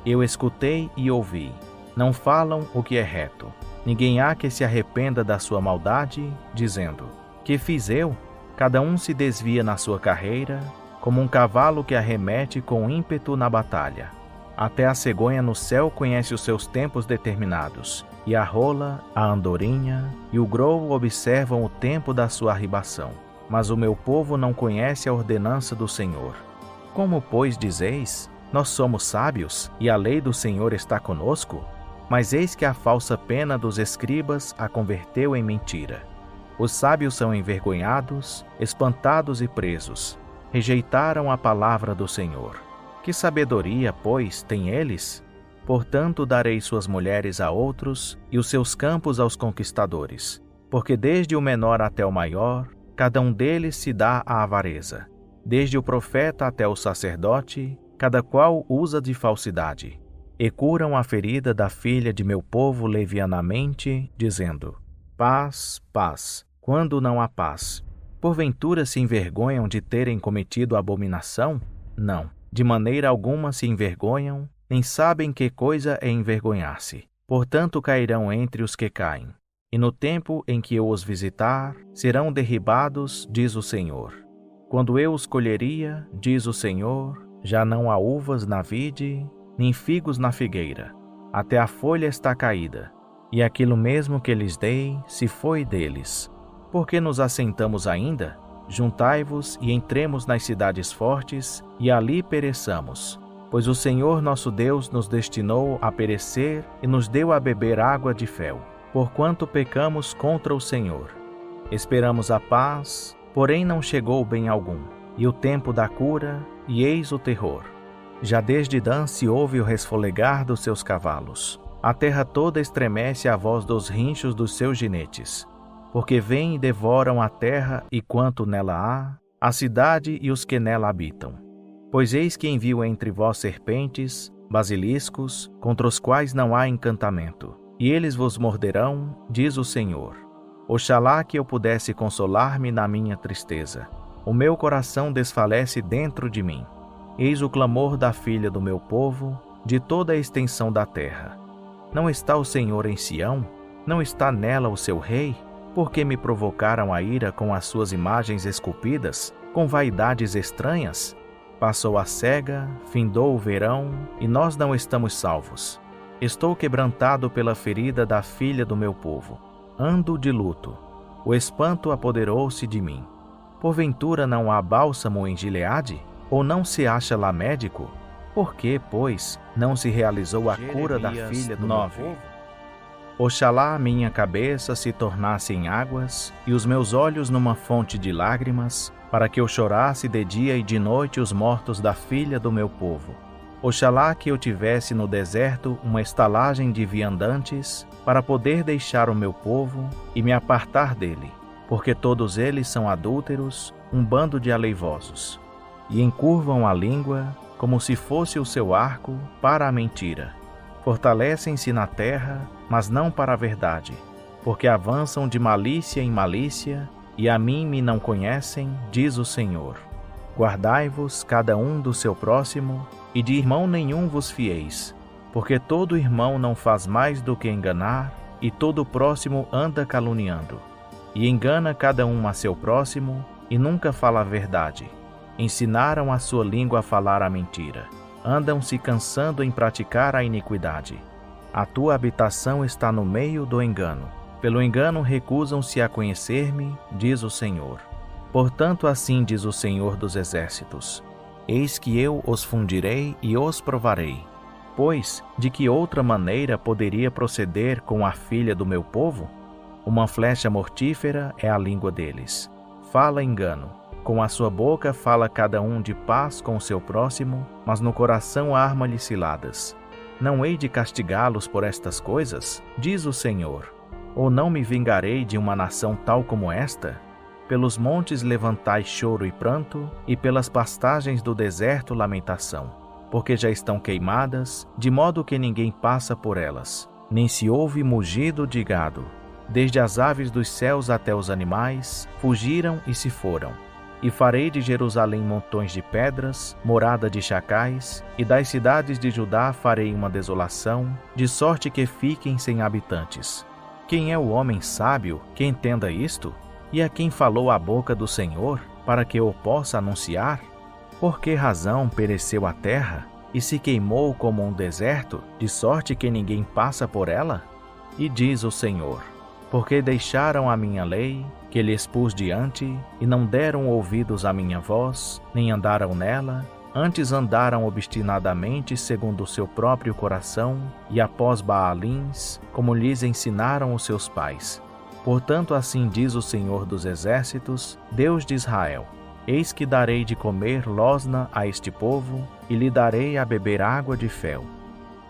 Eu escutei e ouvi. Não falam o que é reto. Ninguém há que se arrependa da sua maldade, dizendo: que fiz eu? Cada um se desvia na sua carreira, como um cavalo que arremete com ímpeto na batalha. Até a cegonha no céu conhece os seus tempos determinados, e a rola, a andorinha e o grou observam o tempo da sua arribação. Mas o meu povo não conhece a ordenança do Senhor. Como, pois, dizeis: nós somos sábios, e a lei do Senhor está conosco? Mas eis que a falsa pena dos escribas a converteu em mentira. Os sábios são envergonhados, espantados e presos. Rejeitaram a palavra do Senhor. Que sabedoria, pois, têm eles? Portanto, darei suas mulheres a outros, e os seus campos aos conquistadores. Porque desde o menor até o maior, cada um deles se dá à avareza. Desde o profeta até o sacerdote, cada qual usa de falsidade. E curam a ferida da filha de meu povo levianamente, dizendo: paz, paz, quando não há paz. Porventura se envergonham de terem cometido abominação? Não, de maneira alguma se envergonham, nem sabem que coisa é envergonhar-se. Portanto cairão entre os que caem. E no tempo em que eu os visitar, serão derribados, diz o Senhor. Quando eu os colheria, diz o Senhor, já não há uvas na vide, nem figos na figueira. Até a folha está caída, e aquilo mesmo que lhes dei se foi deles. Por que nos assentamos ainda? Juntai-vos e entremos nas cidades fortes, e ali pereçamos. Pois o Senhor nosso Deus nos destinou a perecer e nos deu a beber água de fel, porquanto pecamos contra o Senhor. Esperamos a paz, porém não chegou bem algum, e o tempo da cura, e eis o terror. Já desde Dan se ouve o resfolegar dos seus cavalos. A terra toda estremece à voz dos rinchos dos seus ginetes, porque vêm e devoram a terra e quanto nela há, a cidade e os que nela habitam. Pois eis que envio entre vós serpentes, basiliscos, contra os quais não há encantamento, e eles vos morderão, diz o Senhor. Oxalá que eu pudesse consolar-me na minha tristeza. O meu coração desfalece dentro de mim. Eis o clamor da filha do meu povo, de toda a extensão da terra. Não está o Senhor em Sião? Não está nela o seu rei? Porque me provocaram a ira com as suas imagens esculpidas, com vaidades estranhas? Passou a cega, findou o verão, e nós não estamos salvos. Estou quebrantado pela ferida da filha do meu povo. Ando de luto. O espanto apoderou-se de mim. Porventura não há bálsamo em Gileade? Ou não se acha lá médico? Por que, pois, não se realizou a cura da filha do meu povo? Oxalá a minha cabeça se tornasse em águas, e os meus olhos numa fonte de lágrimas, para que eu chorasse de dia e de noite os mortos da filha do meu povo. Oxalá que eu tivesse no deserto uma estalagem de viandantes, para poder deixar o meu povo e me apartar dele, porque todos eles são adúlteros, um bando de aleivosos, e encurvam a língua, como se fosse o seu arco, para a mentira. Fortalecem-se na terra, mas não para a verdade, porque avançam de malícia em malícia, e a mim me não conhecem, diz o Senhor. Guardai-vos cada um do seu próximo, e de irmão nenhum vos fieis, porque todo irmão não faz mais do que enganar, e todo próximo anda caluniando. E engana cada um a seu próximo, e nunca fala a verdade. Ensinaram a sua língua a falar a mentira. Andam se cansando em praticar a iniquidade. A tua habitação está no meio do engano. Pelo engano recusam-se a conhecer-me, diz o Senhor. Portanto, assim diz o Senhor dos Exércitos: eis que eu os fundirei e os provarei. Pois, de que outra maneira poderia proceder com a filha do meu povo? Uma flecha mortífera é a língua deles. Fala engano. Com a sua boca fala cada um de paz com o seu próximo, mas no coração arma-lhe ciladas. Não hei de castigá-los por estas coisas? Diz o Senhor. Ou não me vingarei de uma nação tal como esta? Pelos montes levantai choro e pranto, e pelas pastagens do deserto lamentação, porque já estão queimadas, de modo que ninguém passa por elas, nem se ouve mugido de gado. Desde as aves dos céus até os animais, fugiram e se foram. E farei de Jerusalém montões de pedras, morada de chacais, e das cidades de Judá farei uma desolação, de sorte que fiquem sem habitantes. Quem é o homem sábio que entenda isto? E a quem falou a boca do Senhor, para que o possa anunciar? Por que razão pereceu a terra, e se queimou como um deserto, de sorte que ninguém passa por ela? E diz o Senhor: porque deixaram a minha lei, que lhes pus diante, e não deram ouvidos à minha voz, nem andaram nela, antes andaram obstinadamente segundo o seu próprio coração, e após Baalins, como lhes ensinaram os seus pais. Portanto, assim diz o Senhor dos Exércitos, Deus de Israel: eis que darei de comer losna a este povo, e lhe darei a beber água de fel.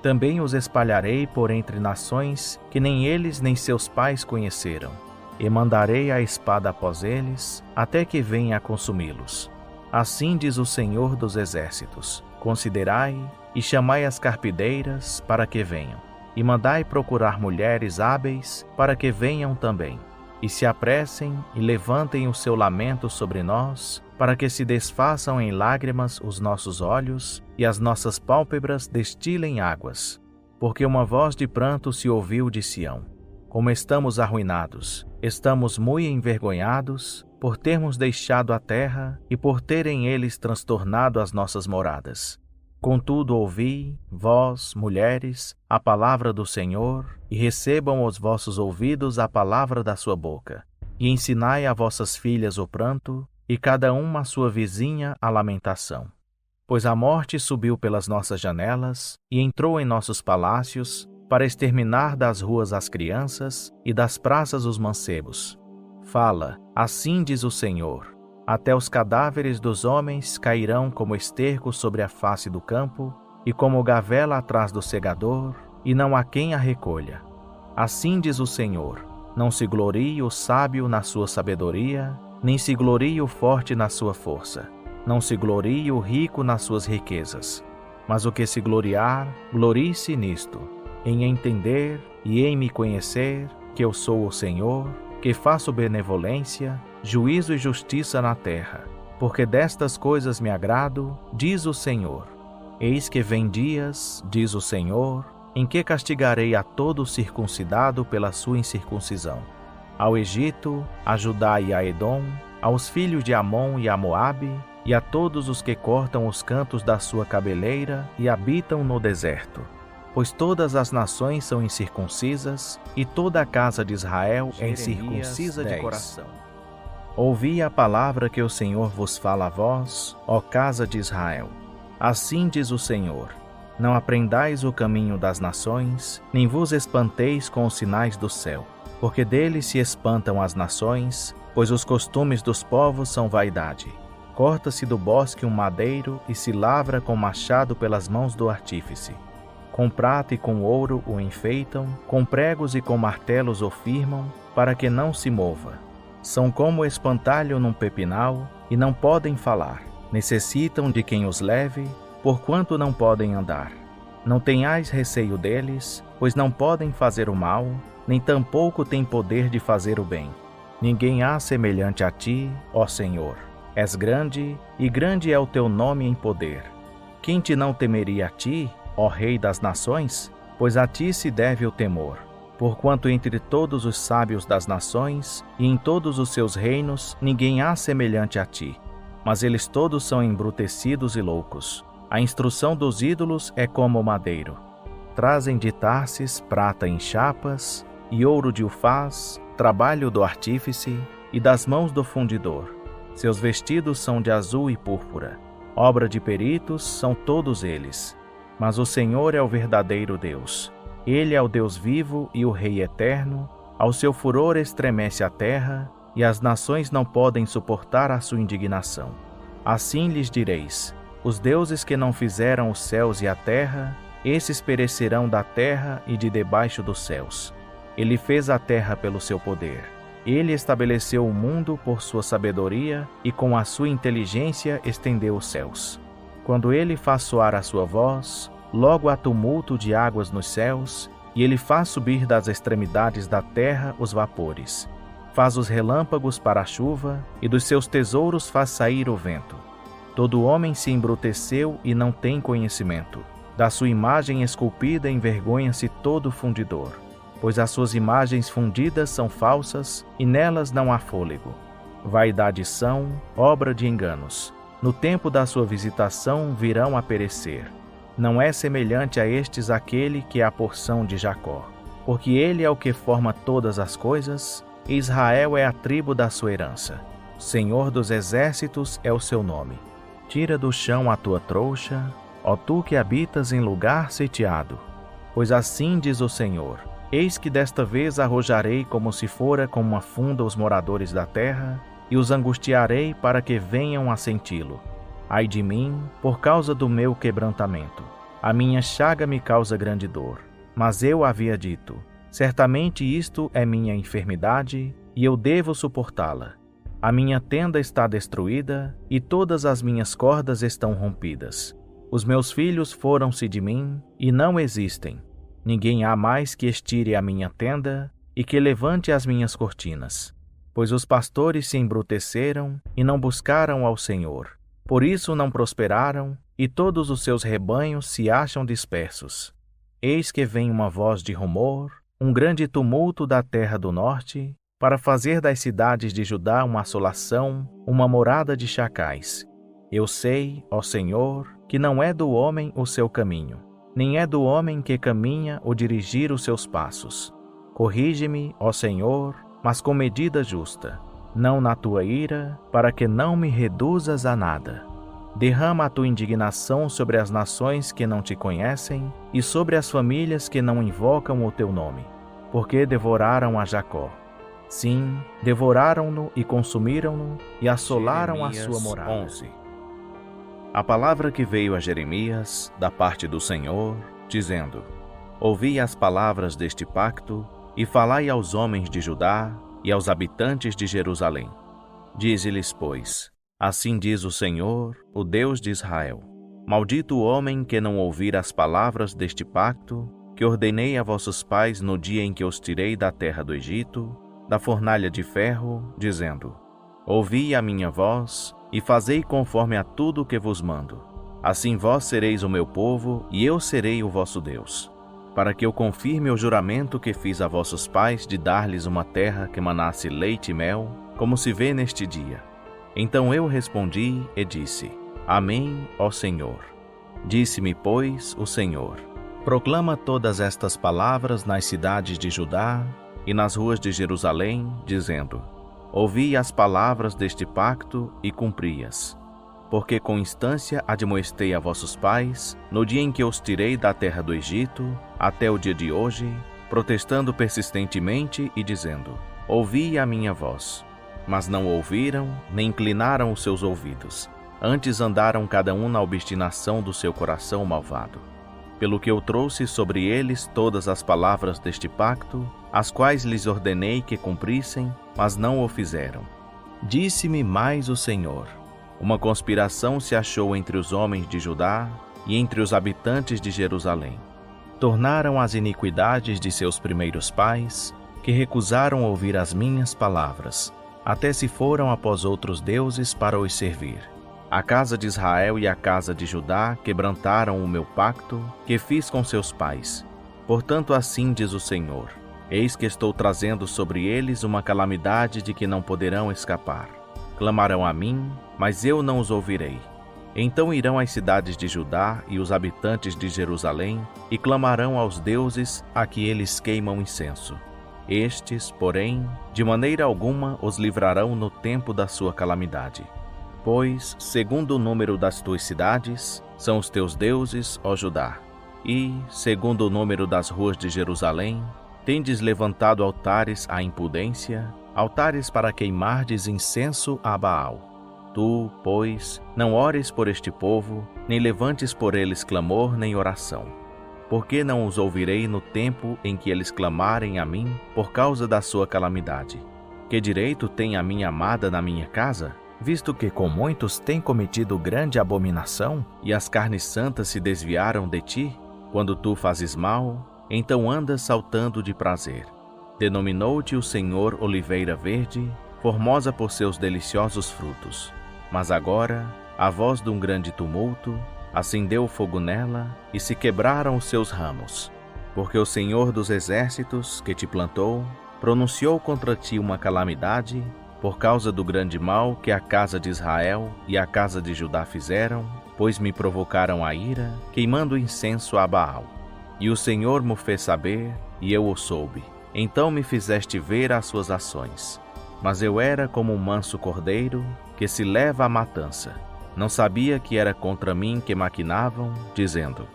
Também os espalharei por entre nações que nem eles nem seus pais conheceram, e mandarei a espada após eles, até que venha a consumi-los. Assim diz o Senhor dos Exércitos: considerai e chamai as carpideiras para que venham, e mandai procurar mulheres hábeis para que venham também, e se apressem e levantem o seu lamento sobre nós, para que se desfaçam em lágrimas os nossos olhos e as nossas pálpebras destilem águas. Porque uma voz de pranto se ouviu de Sião: como estamos arruinados, estamos muito envergonhados por termos deixado a terra e por terem eles transtornado as nossas moradas. Contudo ouvi, vós, mulheres, a palavra do Senhor, e recebam os vossos ouvidos a palavra da sua boca, e ensinai a vossas filhas o pranto, e cada uma a sua vizinha a lamentação. Pois a morte subiu pelas nossas janelas, e entrou em nossos palácios, para exterminar das ruas as crianças, e das praças os mancebos. Fala, assim diz o Senhor: até os cadáveres dos homens cairão como esterco sobre a face do campo, e como gavela atrás do segador, e não há quem a recolha. Assim diz o Senhor: não se glorie o sábio na sua sabedoria, nem se glorie o forte na sua força. Não se glorie o rico nas suas riquezas. Mas o que se gloriar, glorie-se nisto, em entender e em me conhecer, que eu sou o Senhor, que faço benevolência, juízo e justiça na terra. Porque destas coisas me agrado, diz o Senhor. Eis que vem dias, diz o Senhor, em que castigarei a todo circuncidado pela sua incircuncisão. Ao Egito, a Judá e a Edom, aos filhos de Amon e a Moabe, e a todos os que cortam os cantos da sua cabeleira e habitam no deserto. Pois todas as nações são incircuncisas, e toda a casa de Israel é incircuncisa de coração. Ouvi a palavra que o Senhor vos fala a vós, ó casa de Israel. Assim diz o Senhor: não aprendais o caminho das nações, nem vos espanteis com os sinais do céu, porque deles se espantam as nações, pois os costumes dos povos são vaidade. Corta-se do bosque um madeiro e se lavra com machado pelas mãos do artífice. Com prata e com ouro o enfeitam, com pregos e com martelos o firmam, para que não se mova. São como o espantalho num pepinal, e não podem falar. Necessitam de quem os leve, porquanto não podem andar. Não tenhais receio deles, pois não podem fazer o mal, nem tampouco têm poder de fazer o bem. Ninguém há semelhante a ti, ó Senhor. És grande, e grande é o teu nome em poder. Quem te não temeria a ti, ó Rei das nações? Pois a ti se deve o temor. Porquanto entre todos os sábios das nações, e em todos os seus reinos, ninguém há semelhante a ti. Mas eles todos são embrutecidos e loucos. A instrução dos ídolos é como o madeiro. Trazem de Tarsis prata em chapas, e ouro de Ufaz, trabalho do artífice, e das mãos do fundidor. Seus vestidos são de azul e púrpura. Obra de peritos são todos eles. Mas o Senhor é o verdadeiro Deus. Ele é o Deus vivo e o Rei eterno. Ao seu furor estremece a terra, e as nações não podem suportar a sua indignação. Assim lhes direis: os deuses que não fizeram os céus e a terra, esses perecerão da terra e de debaixo dos céus. Ele fez a terra pelo seu poder. Ele estabeleceu o mundo por sua sabedoria e com a sua inteligência estendeu os céus. Quando ele faz soar a sua voz, logo há tumulto de águas nos céus, e ele faz subir das extremidades da terra os vapores. Faz os relâmpagos para a chuva, e dos seus tesouros faz sair o vento. Todo homem se embruteceu e não tem conhecimento. Da sua imagem esculpida envergonha-se todo fundidor. Pois as suas imagens fundidas são falsas, e nelas não há fôlego. Vaidade são, obra de enganos. No tempo da sua visitação virão a perecer. Não é semelhante a estes aquele que é a porção de Jacó. Porque ele é o que forma todas as coisas, e Israel é a tribo da sua herança. Senhor dos exércitos é o seu nome. Tira do chão a tua trouxa, ó tu que habitas em lugar sitiado. Pois assim diz o Senhor: eis que desta vez arrojarei como se fora com uma funda os moradores da terra, e os angustiarei para que venham a senti-lo. Ai de mim, por causa do meu quebrantamento. A minha chaga me causa grande dor. Mas eu havia dito: certamente isto é minha enfermidade, e eu devo suportá-la. A minha tenda está destruída, e todas as minhas cordas estão rompidas. Os meus filhos foram-se de mim, e não existem. Ninguém há mais que estire a minha tenda e que levante as minhas cortinas. Pois os pastores se embruteceram e não buscaram ao Senhor. Por isso não prosperaram, e todos os seus rebanhos se acham dispersos. Eis que vem uma voz de rumor, um grande tumulto da terra do norte, para fazer das cidades de Judá uma assolação, uma morada de chacais. Eu sei, ó Senhor, que não é do homem o seu caminho, nem é do homem que caminha ou dirigir os seus passos. Corrige-me, ó Senhor, mas com medida justa, não na tua ira, para que não me reduzas a nada. Derrama a tua indignação sobre as nações que não te conhecem e sobre as famílias que não invocam o teu nome, porque devoraram a Jacó. Sim, devoraram-no e consumiram-no e assolaram a sua morada. 11. A palavra que veio a Jeremias, da parte do Senhor, dizendo: Ouvi as palavras deste pacto e falai aos homens de Judá e aos habitantes de Jerusalém. Dize-lhes, pois, assim diz o Senhor, o Deus de Israel: Maldito o homem que não ouvir as palavras deste pacto, que ordenei a vossos pais no dia em que os tirei da terra do Egito, da fornalha de ferro, dizendo: Ouvi a minha voz, e fazei conforme a tudo o que vos mando. Assim vós sereis o meu povo, e eu serei o vosso Deus. Para que eu confirme o juramento que fiz a vossos pais de dar-lhes uma terra que manasse leite e mel, como se vê neste dia. Então eu respondi e disse: Amém, ó Senhor. Disse-me, pois, o Senhor: Proclama todas estas palavras nas cidades de Judá e nas ruas de Jerusalém, dizendo: Ouvi as palavras deste pacto e cumpri-as. Porque com instância admoestei a vossos pais, no dia em que os tirei da terra do Egito, até o dia de hoje, protestando persistentemente e dizendo: Ouvi a minha voz. Mas não ouviram, nem inclinaram os seus ouvidos. Antes andaram cada um na obstinação do seu coração malvado. Pelo que eu trouxe sobre eles todas as palavras deste pacto, as quais lhes ordenei que cumprissem, mas não o fizeram. Disse-me mais o Senhor: Uma conspiração se achou entre os homens de Judá e entre os habitantes de Jerusalém. Tornaram as iniquidades de seus primeiros pais, que recusaram ouvir as minhas palavras, até se foram após outros deuses para os servir. A casa de Israel e a casa de Judá quebrantaram o meu pacto que fiz com seus pais. Portanto, assim diz o Senhor: Eis que estou trazendo sobre eles uma calamidade de que não poderão escapar. Clamarão a mim, mas eu não os ouvirei. Então irão às cidades de Judá e os habitantes de Jerusalém e clamarão aos deuses a que eles queimam incenso. Estes, porém, de maneira alguma os livrarão no tempo da sua calamidade. Pois, segundo o número das tuas cidades, são os teus deuses, ó Judá. E, segundo o número das ruas de Jerusalém, tendes levantado altares à impudência, altares para queimardes incenso a Baal. Tu, pois, não ores por este povo, nem levantes por eles clamor nem oração. Porque não os ouvirei no tempo em que eles clamarem a mim por causa da sua calamidade? Que direito tem a minha amada na minha casa, visto que com muitos tem cometido grande abominação, e as carnes santas se desviaram de ti? Quando tu fazes mal, então andas saltando de prazer. Denominou-te o Senhor oliveira verde, formosa por seus deliciosos frutos. Mas agora, a voz de um grande tumulto, acendeu fogo nela, e se quebraram os seus ramos. Porque o Senhor dos exércitos, que te plantou, pronunciou contra ti uma calamidade, por causa do grande mal que a casa de Israel e a casa de Judá fizeram, pois me provocaram a ira, queimando incenso a Baal. E o Senhor me fez saber, e eu o soube. Então me fizeste ver as suas ações. Mas eu era como um manso cordeiro, que se leva à matança. Não sabia que era contra mim que maquinavam, dizendo: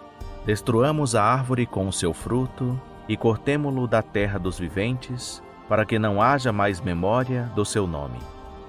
Destruamos a árvore com o seu fruto, e cortemo-lo da terra dos viventes, para que não haja mais memória do seu nome.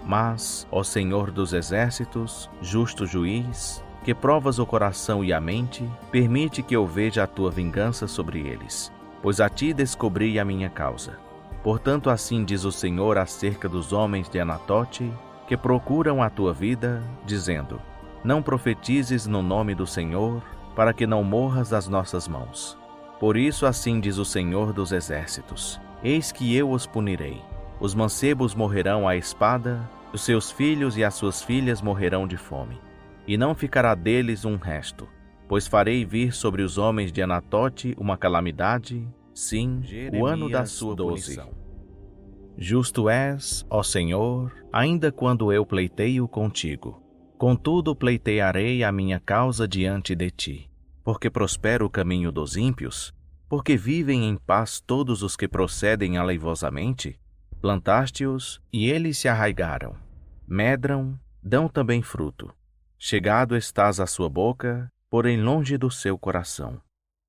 Mas, ó Senhor dos exércitos, justo juiz, que provas o coração e a mente, permite que eu veja a tua vingança sobre eles, pois a ti descobri a minha causa. Portanto, assim diz o Senhor acerca dos homens de Anatote, que procuram a tua vida, dizendo: Não profetizes no nome do Senhor, para que não morras às nossas mãos. Por isso assim diz o Senhor dos exércitos: Eis que eu os punirei. Os mancebos morrerão à espada, os seus filhos e as suas filhas morrerão de fome. E não ficará deles um resto, pois farei vir sobre os homens de Anatote uma calamidade, sim, o ano da sua punição. Justo és, ó Senhor, ainda quando eu pleiteio contigo. Contudo pleitearei a minha causa diante de ti. Porque prospera o caminho dos ímpios? Porque vivem em paz todos os que procedem aleivosamente? Plantaste-os, e eles se arraigaram. Medram, dão também fruto. Chegado estás à sua boca, porém longe do seu coração.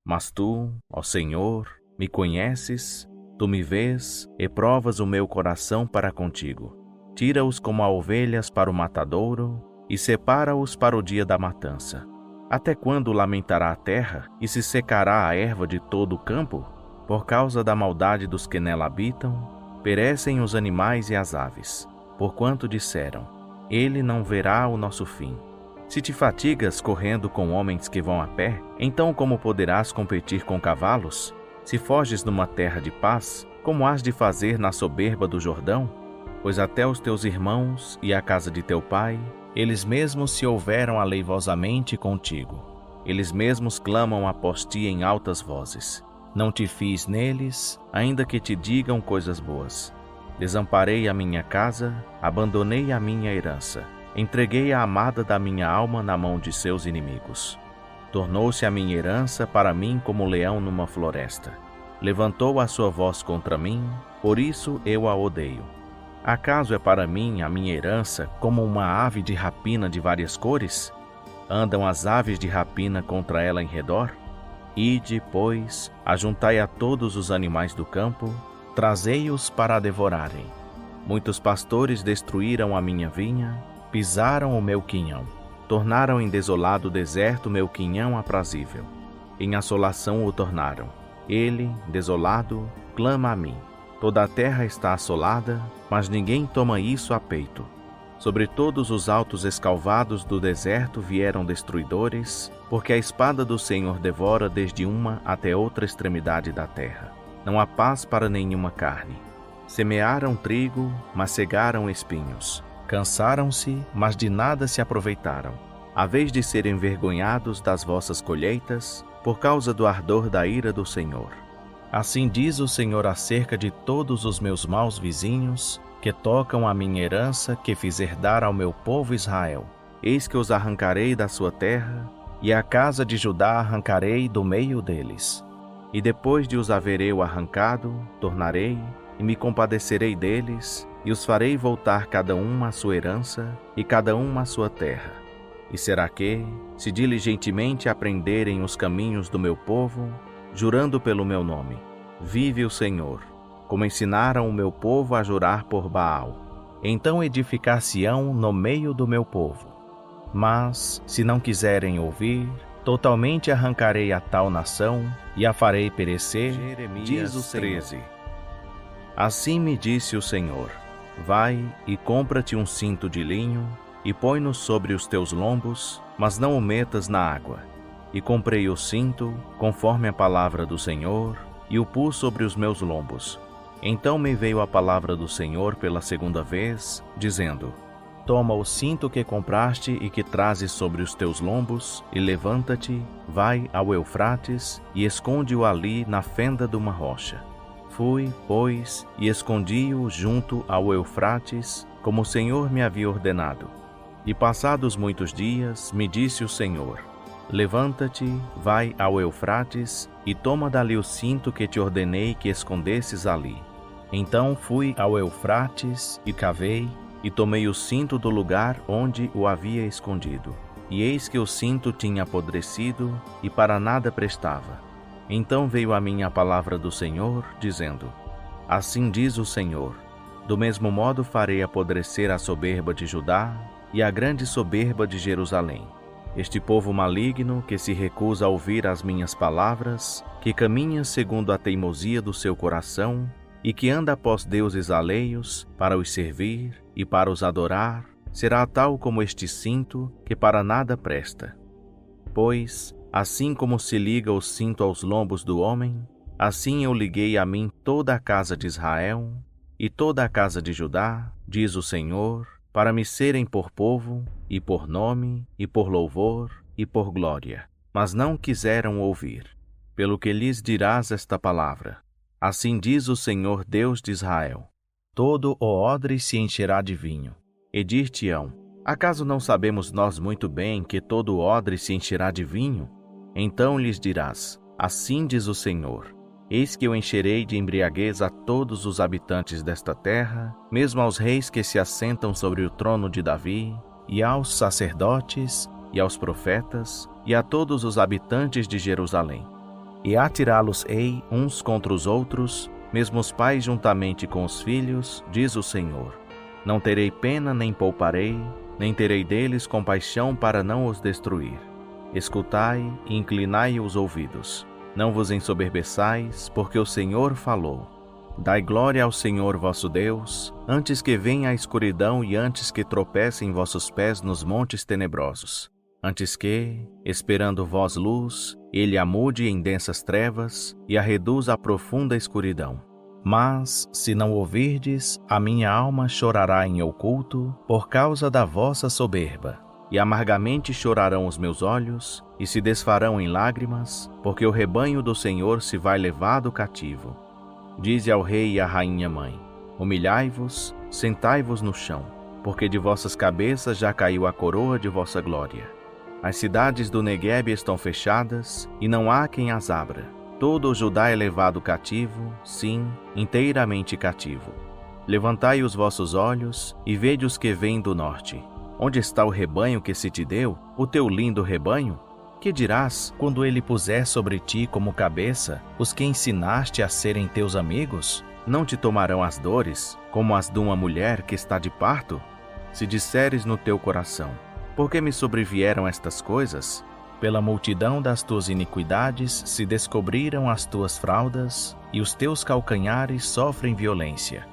Mas tu, ó Senhor, me conheces, tu me vês e provas o meu coração para contigo. Tira-os como a ovelhas para o matadouro e separa-os para o dia da matança. Até quando lamentará a terra e se secará a erva de todo o campo? Por causa da maldade dos que nela habitam, perecem os animais e as aves, porquanto disseram: ele não verá o nosso fim. Se te fatigas correndo com homens que vão a pé, então como poderás competir com cavalos? Se foges numa terra de paz, como hás de fazer na soberba do Jordão? Pois até os teus irmãos e a casa de teu pai, eles mesmos se houveram aleivosamente contigo. Eles mesmos clamam após ti em altas vozes. Não te fies neles, ainda que te digam coisas boas. Desamparei a minha casa, abandonei a minha herança. Entreguei a amada da minha alma na mão de seus inimigos. Tornou-se a minha herança para mim como leão numa floresta. Levantou a sua voz contra mim, por isso eu a odeio. Acaso é para mim a minha herança como uma ave de rapina de várias cores? Andam as aves de rapina contra ela em redor? Ide, pois, ajuntai a todos os animais do campo, trazei-os para a devorarem. Muitos pastores destruíram a minha vinha, pisaram o meu quinhão, tornaram em desolado deserto meu quinhão aprazível. Em assolação o tornaram. Ele, desolado, clama a mim. Toda a terra está assolada, mas ninguém toma isso a peito. Sobre todos os altos escalvados do deserto vieram destruidores, porque a espada do Senhor devora desde uma até outra extremidade da terra. Não há paz para nenhuma carne. Semearam trigo, mas cegaram espinhos. Cansaram-se, mas de nada se aproveitaram. A vez de serem envergonhados das vossas colheitas, por causa do ardor da ira do Senhor. Assim diz o Senhor acerca de todos os meus maus vizinhos, que tocam a minha herança que fiz herdar ao meu povo Israel. Eis que os arrancarei da sua terra, e a casa de Judá arrancarei do meio deles. E depois de os haver eu arrancado, tornarei, e me compadecerei deles, e os farei voltar cada um à sua herança, e cada um à sua terra. E será que, se diligentemente aprenderem os caminhos do meu povo, jurando pelo meu nome, vive o Senhor, como ensinaram o meu povo a jurar por Baal, então edificar-se-ão no meio do meu povo. Mas, se não quiserem ouvir, totalmente arrancarei a tal nação, e a farei perecer, diz o Senhor. 13. Assim me disse o Senhor: vai e compra-te um cinto de linho, e põe-no sobre os teus lombos, mas não o metas na água. E comprei o cinto, conforme a palavra do Senhor, e o pus sobre os meus lombos. Então me veio a palavra do Senhor pela segunda vez, dizendo: toma o cinto que compraste e que trazes sobre os teus lombos, e levanta-te, vai ao Eufrates, e esconde-o ali na fenda de uma rocha. Fui, pois, e escondi-o junto ao Eufrates, como o Senhor me havia ordenado. E passados muitos dias, me disse o Senhor: levanta-te, vai ao Eufrates, e toma dali o cinto que te ordenei que escondesses ali. Então fui ao Eufrates, e cavei, e tomei o cinto do lugar onde o havia escondido. E eis que o cinto tinha apodrecido, e para nada prestava. Então veio a mim a palavra do Senhor, dizendo: assim diz o Senhor: do mesmo modo farei apodrecer a soberba de Judá e a grande soberba de Jerusalém. Este povo maligno que se recusa a ouvir as minhas palavras, que caminha segundo a teimosia do seu coração e que anda após deuses alheios para os servir e para os adorar, será tal como este cinto que para nada presta. Pois, assim como se liga o cinto aos lombos do homem, assim eu liguei a mim toda a casa de Israel e toda a casa de Judá, diz o Senhor, para me serem por povo, e por nome, e por louvor, e por glória. Mas não quiseram ouvir. Pelo que lhes dirás esta palavra: assim diz o Senhor Deus de Israel: todo o odre se encherá de vinho. E dir-te-ão: acaso não sabemos nós muito bem que todo o odre se encherá de vinho? Então lhes dirás: assim diz o Senhor: eis que eu encherei de embriaguez a todos os habitantes desta terra, mesmo aos reis que se assentam sobre o trono de Davi, e aos sacerdotes, e aos profetas, e a todos os habitantes de Jerusalém. E atirá-los-ei uns contra os outros, mesmo os pais juntamente com os filhos, diz o Senhor. Não terei pena nem pouparei, nem terei deles compaixão para não os destruir. Escutai e inclinai os ouvidos. Não vos ensoberbeçais, porque o Senhor falou. Dai glória ao Senhor vosso Deus, antes que venha a escuridão e antes que tropecem vossos pés nos montes tenebrosos. Antes que, esperando vós luz, ele a mude em densas trevas e a reduza à profunda escuridão. Mas, se não ouvirdes, a minha alma chorará em oculto por causa da vossa soberba. E amargamente chorarão os meus olhos, e se desfarão em lágrimas, porque o rebanho do Senhor se vai levado cativo. Dize ao rei e à rainha mãe: humilhai-vos, sentai-vos no chão, porque de vossas cabeças já caiu a coroa de vossa glória. As cidades do Neguebe estão fechadas, e não há quem as abra. Todo o Judá é levado cativo, sim, inteiramente cativo. Levantai os vossos olhos, e vede os que vêm do norte. Onde está o rebanho que se te deu, o teu lindo rebanho? Que dirás quando ele puser sobre ti como cabeça os que ensinaste a serem teus amigos? Não te tomarão as dores, como as de uma mulher que está de parto? Se disseres no teu coração: por que me sobrevieram estas coisas? Pela multidão das tuas iniquidades se descobriram as tuas fraldas, e os teus calcanhares sofrem violência.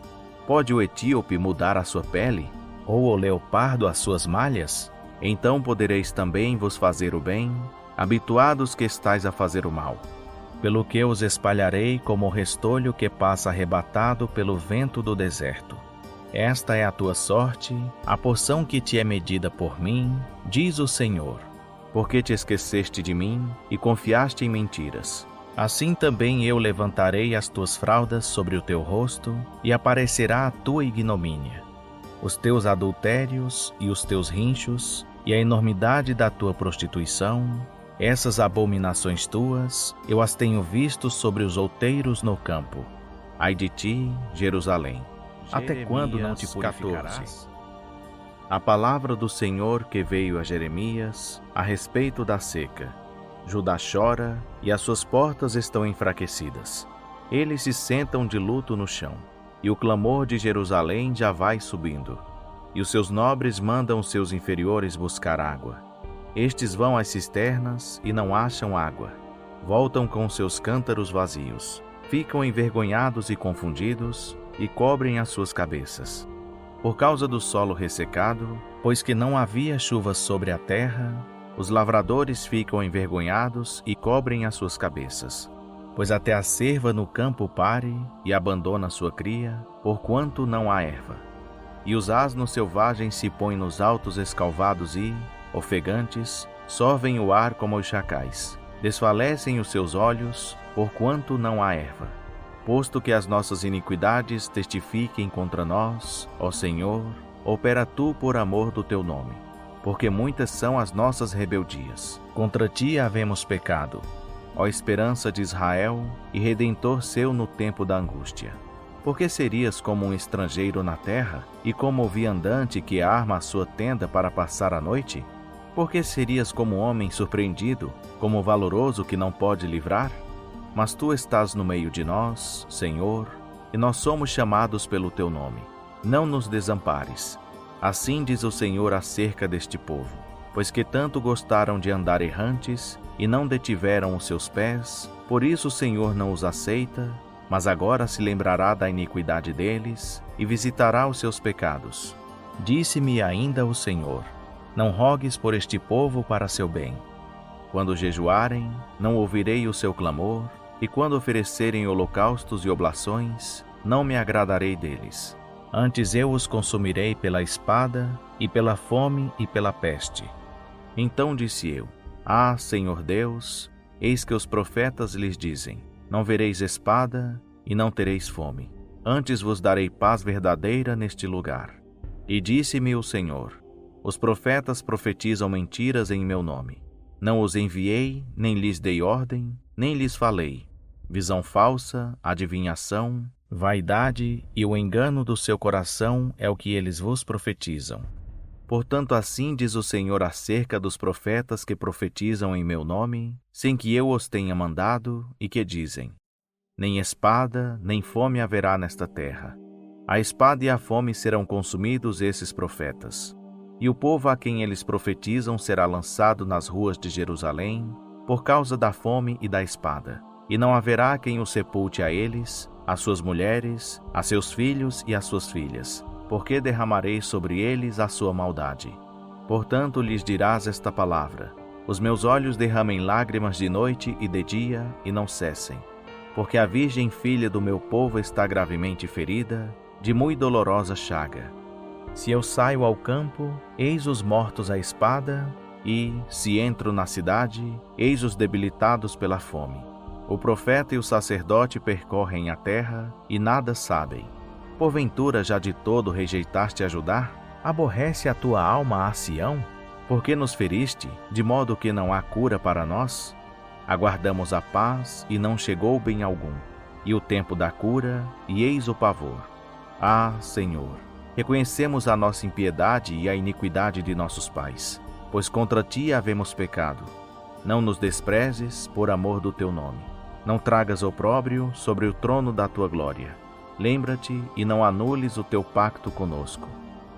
Pode o etíope mudar a sua pele? Ou o leopardo as suas malhas? Então podereis também vos fazer o bem, habituados que estais a fazer o mal. Pelo que os espalharei como o restolho que passa arrebatado pelo vento do deserto. Esta é a tua sorte, a porção que te é medida por mim, diz o Senhor. Porque te esqueceste de mim e confiaste em mentiras. Assim também eu levantarei as tuas fraldas sobre o teu rosto, e aparecerá a tua ignomínia. Os teus adultérios e os teus rinchos, e a enormidade da tua prostituição, essas abominações tuas, eu as tenho visto sobre os outeiros no campo. Ai de ti, Jerusalém! Até quando não te purificarás? A palavra do Senhor que veio a Jeremias a respeito da seca. Judá chora e as suas portas estão enfraquecidas. Eles se sentam de luto no chão. E o clamor de Jerusalém já vai subindo. E os seus nobres mandam os seus inferiores buscar água. Estes vão às cisternas e não acham água. Voltam com seus cântaros vazios. Ficam envergonhados e confundidos e cobrem as suas cabeças. Por causa do solo ressecado, pois que não havia chuva sobre a terra, os lavradores ficam envergonhados e cobrem as suas cabeças. Pois até a cerva no campo pare e abandona sua cria, porquanto não há erva. E os asnos selvagens se põem nos altos escalvados e, ofegantes, sorvem o ar como os chacais. Desfalecem os seus olhos, porquanto não há erva. Posto que as nossas iniquidades testifiquem contra nós, ó Senhor, opera tu por amor do teu nome. Porque muitas são as nossas rebeldias. Contra ti havemos pecado. Ó esperança de Israel e redentor seu no tempo da angústia. Porque serias como um estrangeiro na terra e como o viandante que arma a sua tenda para passar a noite? Porque serias como um homem surpreendido, como valoroso que não pode livrar? Mas tu estás no meio de nós, Senhor, e nós somos chamados pelo teu nome. Não nos desampares. Assim diz o Senhor acerca deste povo. Pois que tanto gostaram de andar errantes e não detiveram os seus pés, por isso o Senhor não os aceita, mas agora se lembrará da iniquidade deles e visitará os seus pecados. Disse-me ainda o Senhor: não rogues por este povo para seu bem. Quando jejuarem, não ouvirei o seu clamor, e quando oferecerem holocaustos e oblações, não me agradarei deles. Antes eu os consumirei pela espada, e pela fome e pela peste. Então disse eu: ah, Senhor Deus, eis que os profetas lhes dizem: não vereis espada e não tereis fome. Antes vos darei paz verdadeira neste lugar. E disse-me o Senhor: os profetas profetizam mentiras em meu nome. Não os enviei, nem lhes dei ordem, nem lhes falei. Visão falsa, adivinhação, vaidade e o engano do seu coração é o que eles vos profetizam. Portanto, assim diz o Senhor acerca dos profetas que profetizam em meu nome, sem que eu os tenha mandado, e que dizem: nem espada, nem fome haverá nesta terra. A espada e a fome serão consumidos esses profetas. e o povo a quem eles profetizam será lançado nas ruas de Jerusalém por causa da fome e da espada. E não haverá quem o sepulte a eles, a suas mulheres, a seus filhos e a suas filhas, porque derramarei sobre eles a sua maldade. Portanto lhes dirás esta palavra: os meus olhos derramem lágrimas de noite e de dia e não cessem, porque a virgem filha do meu povo está gravemente ferida, de muito dolorosa chaga. Se eu saio ao campo, eis os mortos à espada, e, se entro na cidade, eis os debilitados pela fome. O profeta e o sacerdote percorrem a terra e nada sabem. Porventura já de todo rejeitaste a Judá? Aborrece a tua alma a Sião? Porque nos feriste, de modo que não há cura para nós? Aguardamos a paz e não chegou bem algum, e o tempo da cura, e eis o pavor. Ah, Senhor, reconhecemos a nossa impiedade e a iniquidade de nossos pais, pois contra ti havemos pecado. Não nos desprezes por amor do teu nome. Não tragas opróbrio sobre o trono da tua glória. Lembra-te e não anules o teu pacto conosco.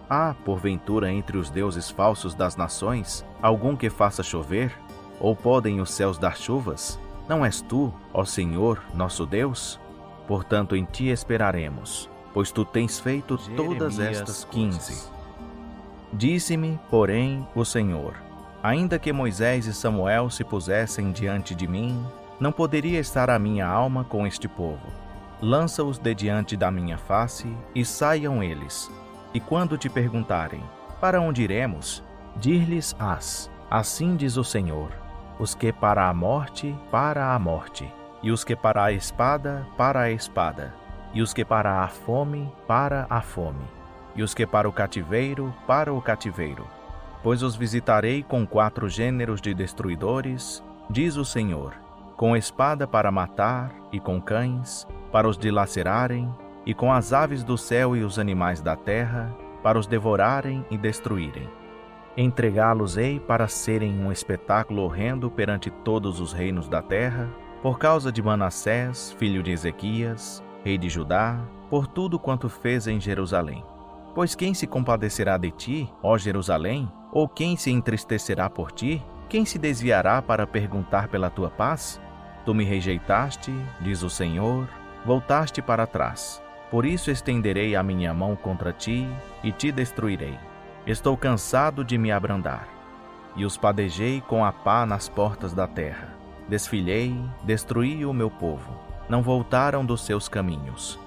Há, porventura, entre os deuses falsos das nações, algum que faça chover? Ou podem os céus dar chuvas? Não és tu, ó Senhor, nosso Deus? Portanto, em ti esperaremos, pois tu tens feito todas estas coisas. Disse-me, porém, o Senhor: ainda que Moisés e Samuel se pusessem diante de mim, não poderia estar a minha alma com este povo. Lança-os de diante da minha face, e saiam eles. E quando te perguntarem: para onde iremos? Dir-lhes-ás: assim diz o Senhor: os que para a morte, e os que para a espada, e os que para a fome, e os que para o cativeiro, Pois os visitarei com 4 gêneros de destruidores, diz o Senhor, com espada para matar, e com cães, para os dilacerarem, e com as aves do céu e os animais da terra, para os devorarem e destruírem. Entregá-los-ei para serem um espetáculo horrendo perante todos os reinos da terra, por causa de Manassés, filho de Ezequias, rei de Judá, por tudo quanto fez em Jerusalém. Pois quem se compadecerá de ti, ó Jerusalém? Ou quem se entristecerá por ti? Quem se desviará para perguntar pela tua paz? Tu me rejeitaste, diz o Senhor, voltaste para trás. Por isso estenderei a minha mão contra ti e te destruirei. Estou cansado de me abrandar. E os padejei com a pá nas portas da terra. Desfilhei, destruí o meu povo. Não voltaram dos seus caminhos.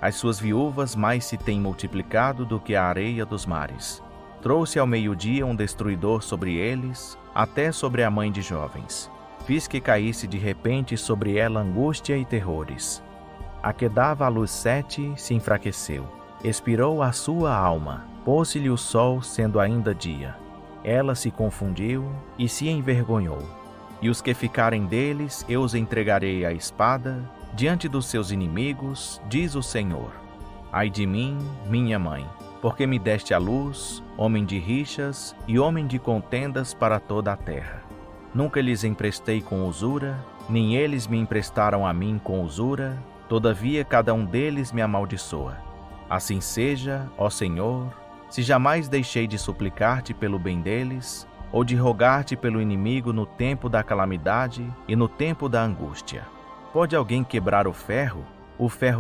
As suas viúvas mais se têm multiplicado do que a areia dos mares. Trouxe ao meio-dia um destruidor sobre eles, até sobre a mãe de jovens. Fiz que caísse de repente sobre ela angústia e terrores. A que dava à luz 7 se enfraqueceu. Expirou a sua alma. Pôs-se-lhe o sol, sendo ainda dia. Ela se confundiu e se envergonhou. E os que ficarem deles eu os entregarei à espada, diante dos seus inimigos, diz o Senhor. Ai de mim, minha mãe, porque me deste à luz, homem de rixas e homem de contendas para toda a terra. Nunca lhes emprestei com usura, nem eles me emprestaram a mim com usura, todavia cada um deles me amaldiçoa. Assim seja, ó Senhor, se jamais deixei de suplicar-te pelo bem deles, ou de rogar-te pelo inimigo no tempo da calamidade e no tempo da angústia. Pode alguém quebrar o ferro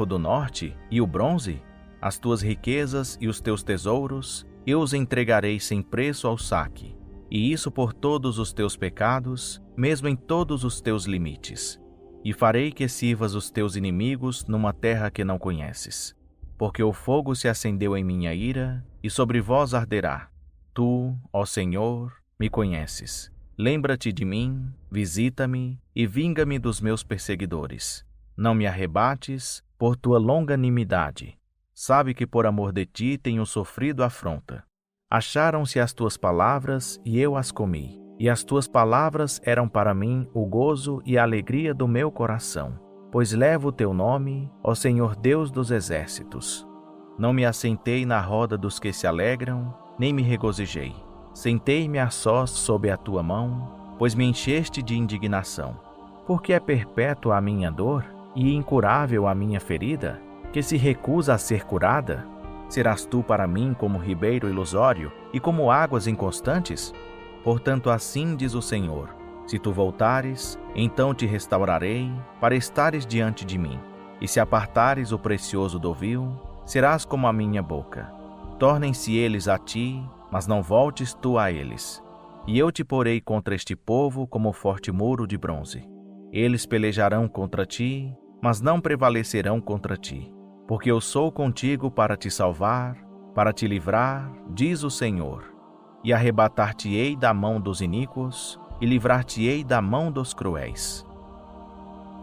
do norte e o bronze? As tuas riquezas e os teus tesouros eu os entregarei sem preço ao saque, e isso por todos os teus pecados, mesmo em todos os teus limites. E farei que sirvas os teus inimigos numa terra que não conheces. Porque o fogo se acendeu em minha ira, e sobre vós arderá. Tu, ó Senhor, me conheces. Lembra-te de mim, visita-me e vinga-me dos meus perseguidores. Não me arrebates por tua longanimidade. Sabe que por amor de ti tenho sofrido afronta. Acharam-se as tuas palavras e eu as comi, e as tuas palavras eram para mim o gozo e a alegria do meu coração. Pois levo o teu nome, ó Senhor Deus dos exércitos. Não me assentei na roda dos que se alegram, nem me regozijei. Sentei-me a sós sob a tua mão, pois me encheste de indignação. Porque é perpétua a minha dor e incurável a minha ferida, que se recusa a ser curada? Serás tu para mim como ribeiro ilusório e como águas inconstantes? Portanto, assim diz o Senhor: se tu voltares, então te restaurarei, para estares diante de mim. E se apartares o precioso do vil, serás como a minha boca. Tornem-se eles a ti, mas não voltes tu a eles. E eu te porei contra este povo como forte muro de bronze. Eles pelejarão contra ti, mas não prevalecerão contra ti. Porque eu sou contigo para te salvar, para te livrar, diz o Senhor. E arrebatar-te-ei da mão dos iníquos, e livrar-te-ei da mão dos cruéis.